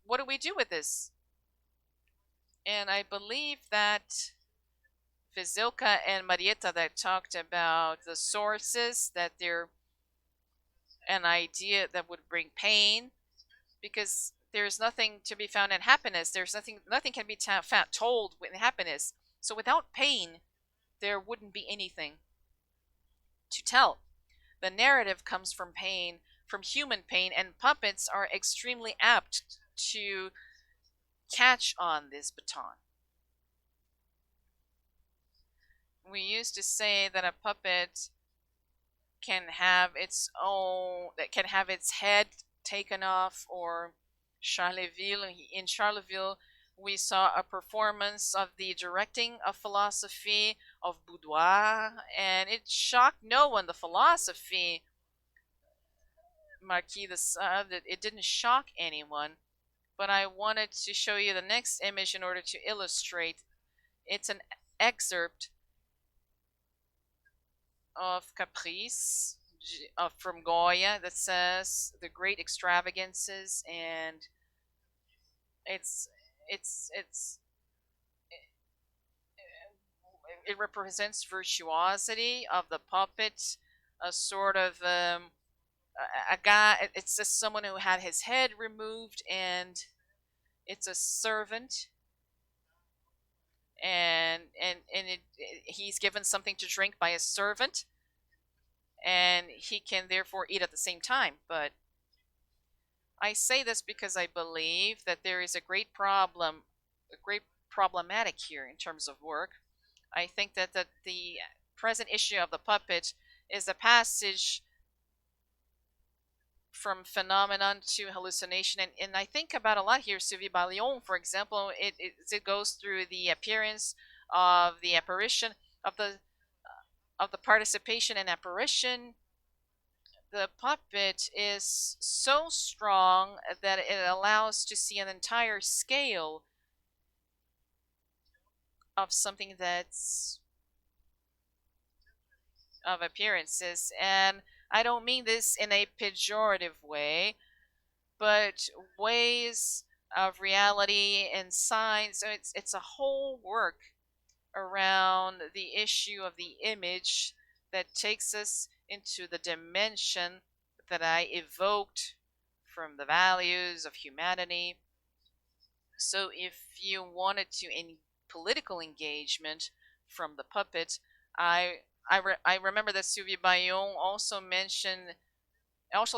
What do we do with this? And I believe that Vizilka and Marietta that talked about the sources, that they're an idea that would bring pain, because there's nothing to be found in happiness. There's nothing can be told in happiness. So without pain, there wouldn't be anything to tell. The narrative comes from pain, from human pain, and puppets are extremely apt to catch on this baton. We used to say that a puppet can have its head taken off, or Charleville. In Charleville, we saw a performance of the directing of philosophy of Boudoir, and it shocked no one. The philosophy, Marquis de Sade, it didn't shock anyone. But I wanted to show you the next image in order to illustrate. It's an excerpt of Caprice from Goya that says the great extravagances, and it's it represents virtuosity of the puppet, a sort of a guy. It's just someone who had his head removed, and it's a servant, and he's given something to drink by a servant, and he can therefore eat at the same time. But I say this because I believe that there is a great problematic here in terms of work. I think that the present issue of the puppet is a passage from phenomenon to hallucination, and I think about a lot here. Sylvie Balion, for example, it goes through the appearance of the apparition of the participation and apparition. The puppet is so strong that it allows to see an entire scale of something that's of appearances. And I don't mean this in a pejorative way, but ways of reality and signs. So it's a whole work around the issue of the image that takes us into the dimension that I evoked from the values of humanity. So if you wanted to political engagement from the puppet, I remember that Sylvie Bayon also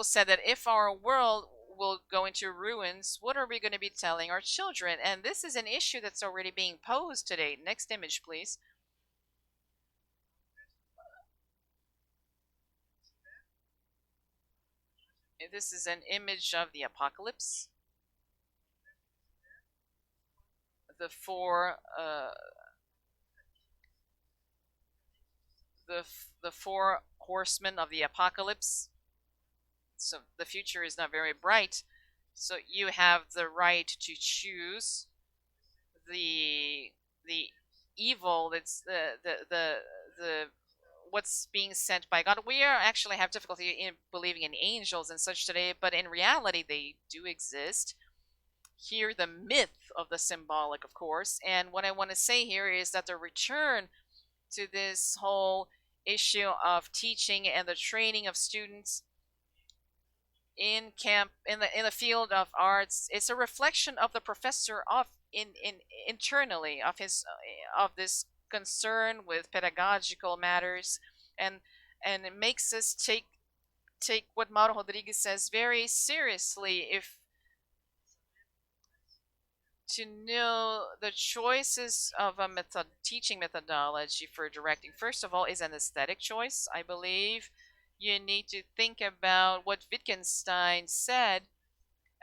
said that if our world will go into ruins, what are we going to be telling our children? And this is an issue that's already being posed today. Next image, please. This is an image of the apocalypse. The four horsemen of the apocalypse. So the future is not very bright. So you have the right to choose the evil that's the what's being sent by God. We actually have difficulty in believing in angels and such today, but in reality they do exist. Here, the myth of the symbolic, of course. And what I want to say here is that the return to this whole issue of teaching and the training of students in the field of arts, it's a reflection of the professor internally of this concern with pedagogical matters, and it makes us take what Mauro Rodrigues says very seriously. If to know the choices of a teaching methodology for directing, first of all, is an aesthetic choice. I believe you need to think about what Wittgenstein said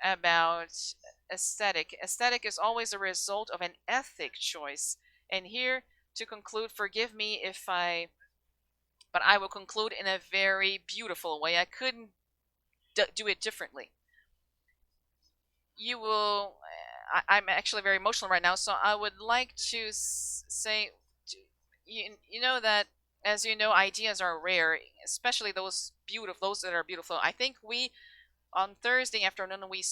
about aesthetic. Aesthetic is always a result of an ethic choice. And here, to conclude, forgive me but I will conclude in a very beautiful way. I couldn't do it differently. You will I'm actually very emotional right now, so I would like to say, you know that, as you know, ideas are rare, especially those that are beautiful. I think on Thursday afternoon, we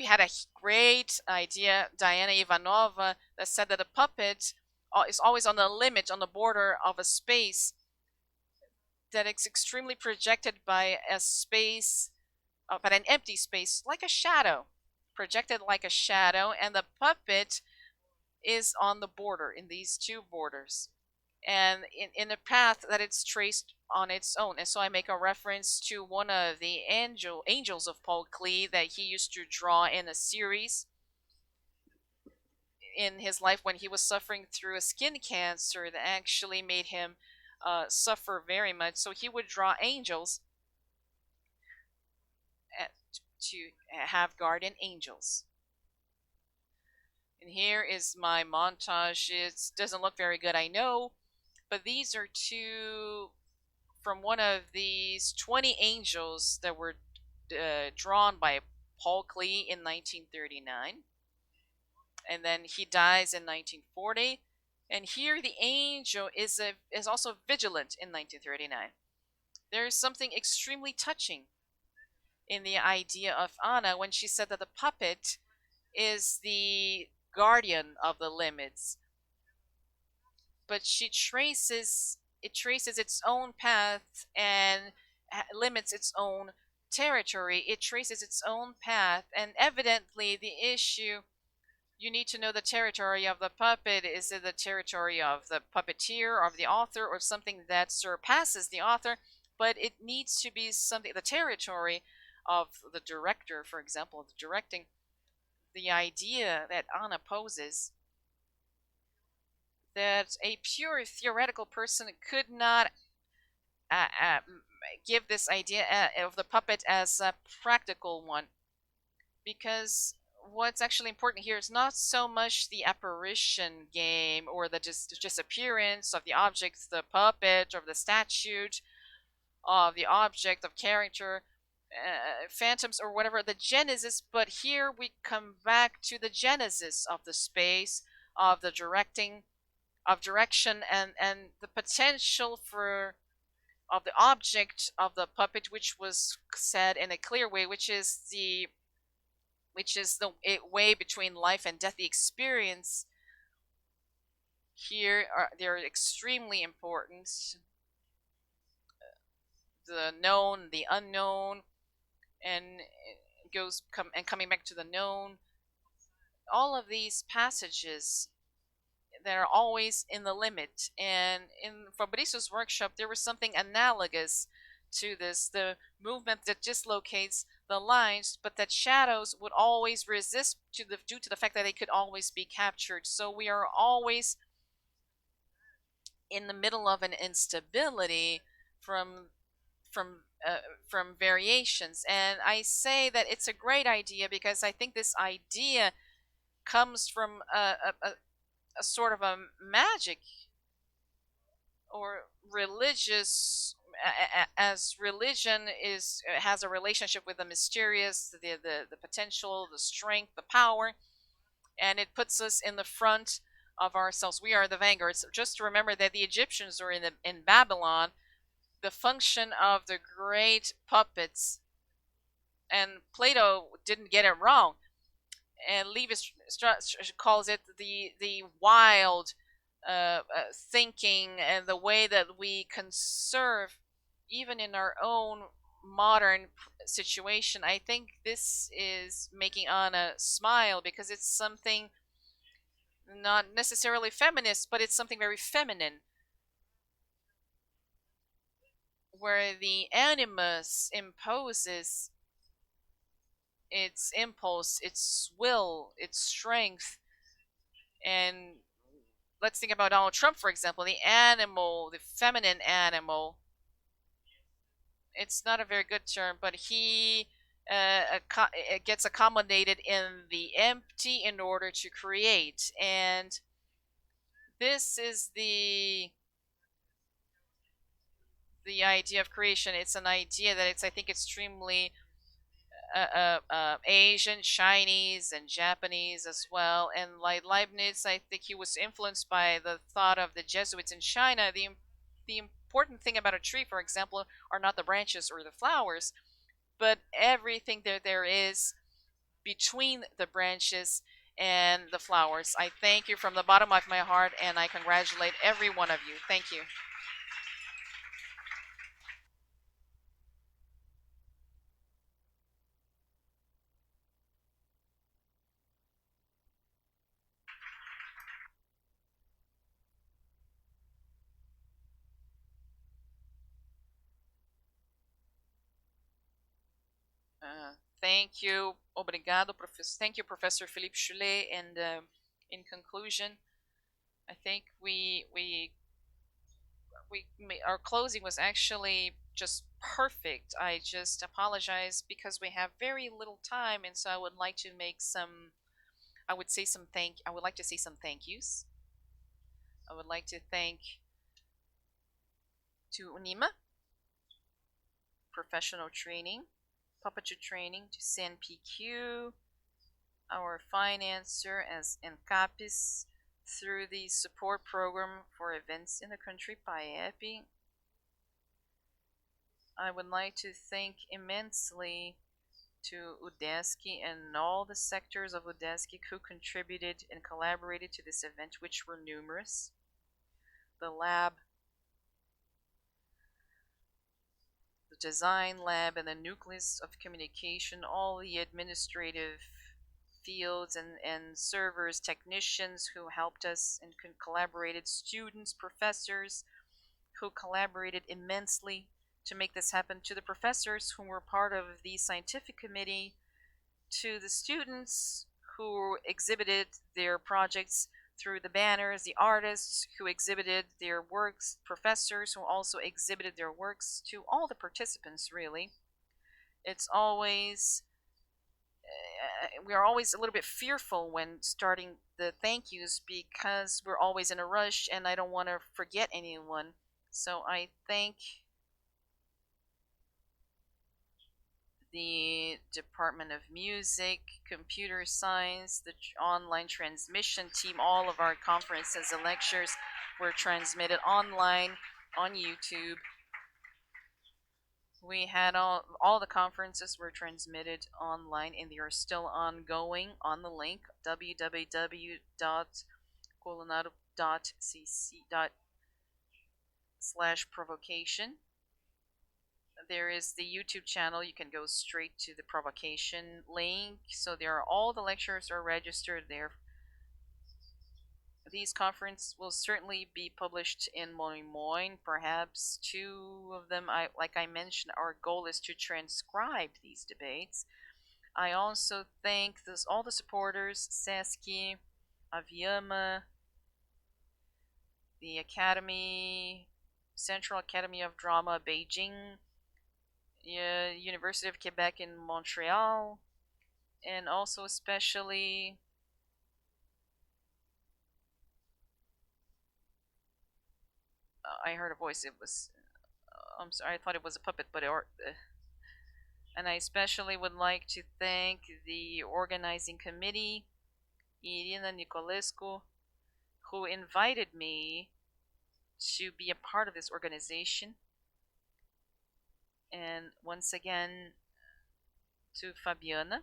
had a great idea, Diana Ivanova, that said that a puppet is always on the limit, on the border of a space that is extremely projected by a space, but an empty space, like a shadow. Projected like a shadow, and the puppet is on the border, in these two borders, and in a path that it's traced on its own. And so I make a reference to one of the angels of Paul Klee that he used to draw in a series in his life when he was suffering through a skin cancer that actually made him suffer very much. So he would draw angels to have guardian angels. And here is my montage. It doesn't look very good, I know, but these are two from one of these 20 angels that were drawn by Paul Klee in 1939. And then he dies in 1940. And here the angel is also vigilant in 1939. There is something extremely touching in the idea of Anna when she said that the puppet is the guardian of the limits, but it traces its own path and limits its own territory. It traces its own path, and evidently the issue, you need to know the territory of the puppet. Is it the territory of the puppeteer, of the author, or something that surpasses the author? But it needs to be something, the territory of the director, for example, the directing. The idea that Anna poses, that a pure theoretical person could not give this idea of the puppet as a practical one, because what's actually important here is not so much the apparition game or the disappearance of the objects, the puppet or the statue of the object of character, phantoms or whatever, the genesis, but here we come back to the genesis of the space, of the direction, and the potential for of the object of the puppet, which was said in a clear way, which is the way between life and death. The experience here they're extremely important. The known, the unknown, and coming back to the known. All of these passages that are always in the limit. And in Fabrizio's workshop, there was something analogous to this, the movement that dislocates the lines, but that shadows would always resist due to the fact that they could always be captured. So we are always in the middle of an instability from variations. And I say that it's a great idea because I think this idea comes from a sort of a magic or religious, as religion has a relationship with the mysterious, the potential, the strength, the power, and it puts us in the front of ourselves. We are the vanguards. Just to remember that the Egyptians were in Babylon. The function of the great puppets, and Plato didn't get it wrong, and Levi-Strauss calls it the wild thinking and the way that we conserve even in our own modern situation. I think this is making Anna smile because it's something not necessarily feminist, but it's something very feminine, where the animus imposes its impulse, its will, its strength. And let's think about Donald Trump, for example, the animal, the feminine animal. It's not a very good term, but he gets accommodated in the empty in order to create. And this is the idea of creation. It's an idea that it's, I think, extremely Asian, Chinese, and Japanese as well. And like Leibniz, I think he was influenced by the thought of the Jesuits in China. The important thing about a tree, for example, are not the branches or the flowers, but everything that there is between the branches and the flowers. I thank you from the bottom of my heart, and I congratulate every one of you. Thank you. Thank you, obrigado, thank you, Professor Philippe Choulet. And in conclusion, I think our closing was actually just perfect. I just apologize because we have very little time, and so I would like to make some. I would like to say some thank yous. I would like to thank to UNIMA Professional Training, Puppetry Training, to CNPq, our financer as ENCAPES, through the support program for events in the country, PAEP. I would like to thank immensely to UDESC and all the sectors of UDESC who contributed and collaborated to this event, which were numerous. The lab, the design lab, and the nucleus of communication, all the administrative fields and servers, technicians who helped us and collaborated, students, professors who collaborated immensely to make this happen, to the professors who were part of the scientific committee, to the students who exhibited their projects through the banners, the artists who exhibited their works, professors who also exhibited their works, to all the participants, really. It's always, we are always a little bit fearful when starting the thank yous because we're always in a rush and I don't want to forget anyone. So I thank the Department of Music, Computer Science, the online transmission team. All of our conferences and lectures were transmitted online on YouTube. We had all the conferences were transmitted online, and they are still ongoing on the link www.coronado.cc/provocation. There is the YouTube channel. You can go straight to the provocation link. So all the lectures are registered there. These conferences will certainly be published in Moin. Perhaps two of them, like I mentioned, our goal is to transcribe these debates. I also thank all the supporters, SESC, Aviama, the Academy, Central Academy of Drama, Beijing, University of Quebec in Montreal, and also especially I heard a voice. It was I'm sorry, I thought it was a puppet, but and I especially would like to thank the organizing committee, Irina Nicolescu, who invited me to be a part of this organization. And once again, to Fabiana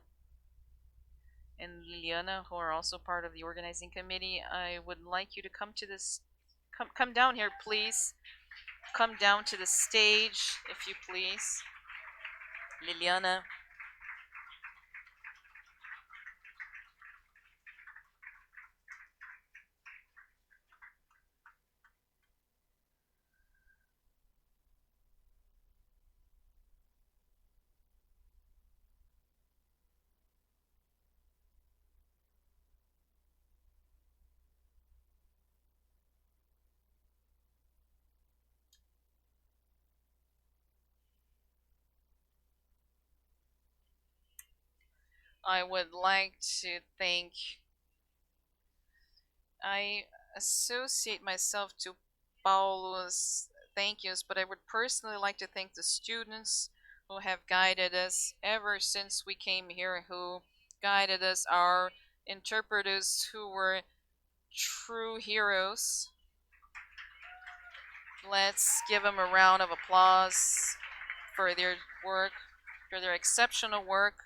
and Liliana, who are also part of the organizing committee, I would like you to come to this. Come down here, please. Come down to the stage, if you please. Liliana. I would like to thank. I associate myself to Paulo's thank yous, but I would personally like to thank the students who have guided us ever since we came here, who guided us, our interpreters who were true heroes. Let's give them a round of applause for their work, for their exceptional work.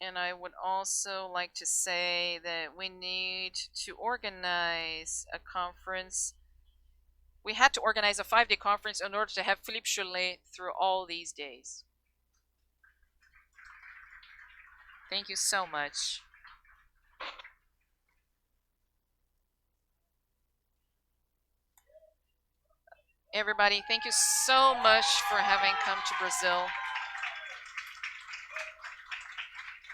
And I would also like to say that we need to organize a conference. We had to organize a 5-day conference in order to have Philippe Choulet through all these days. Thank you so much. Everybody, thank you so much for having come to Brazil.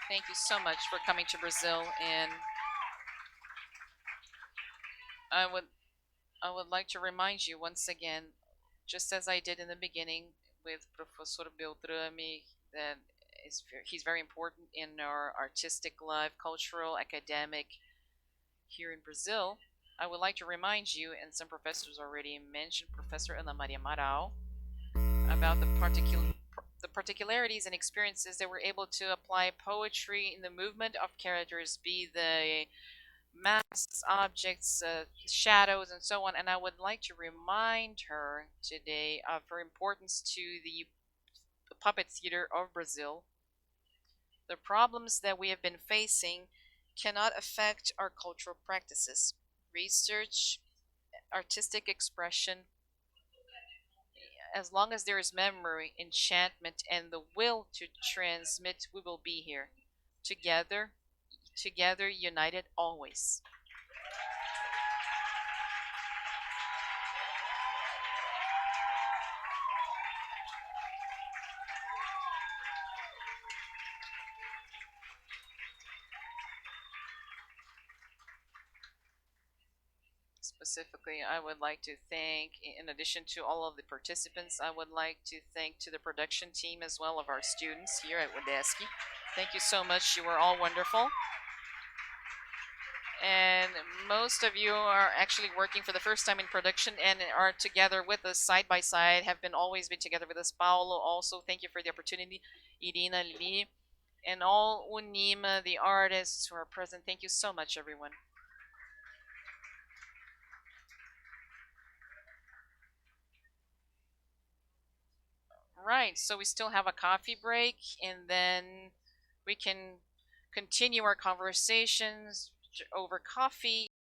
Thank you so much for coming to Brazil, and I would I would like to remind you once again, just as I did in the beginning with Professor Beltrame, that he's very important in our artistic life, cultural, academic here in Brazil. I would like to remind you, and some professors already mentioned, Professor Ana Maria Amaral, about the particularities and experiences that were able to apply poetry in the movement of characters, be the masks, objects, shadows, and so on. And I would like to remind her today of her importance to the puppet theater of Brazil. The problems that we have been facing cannot affect our cultural practices, research, artistic expression. As long as there is memory, enchantment, and the will to transmit, we will be here together, together, united always. Specifically, I would like to thank, in addition to all of the participants, I would like to thank to the production team as well of our students here at UDESC. Thank you so much. You were all wonderful. And most of you are actually working for the first time in production and are together with us side by side, have been always been together with us. Paulo, also, thank you for the opportunity. Irina, Lee, and all UNIMA, the artists who are present. Thank you so much, everyone. Right, so we still have a coffee break, and then we can continue our conversations over coffee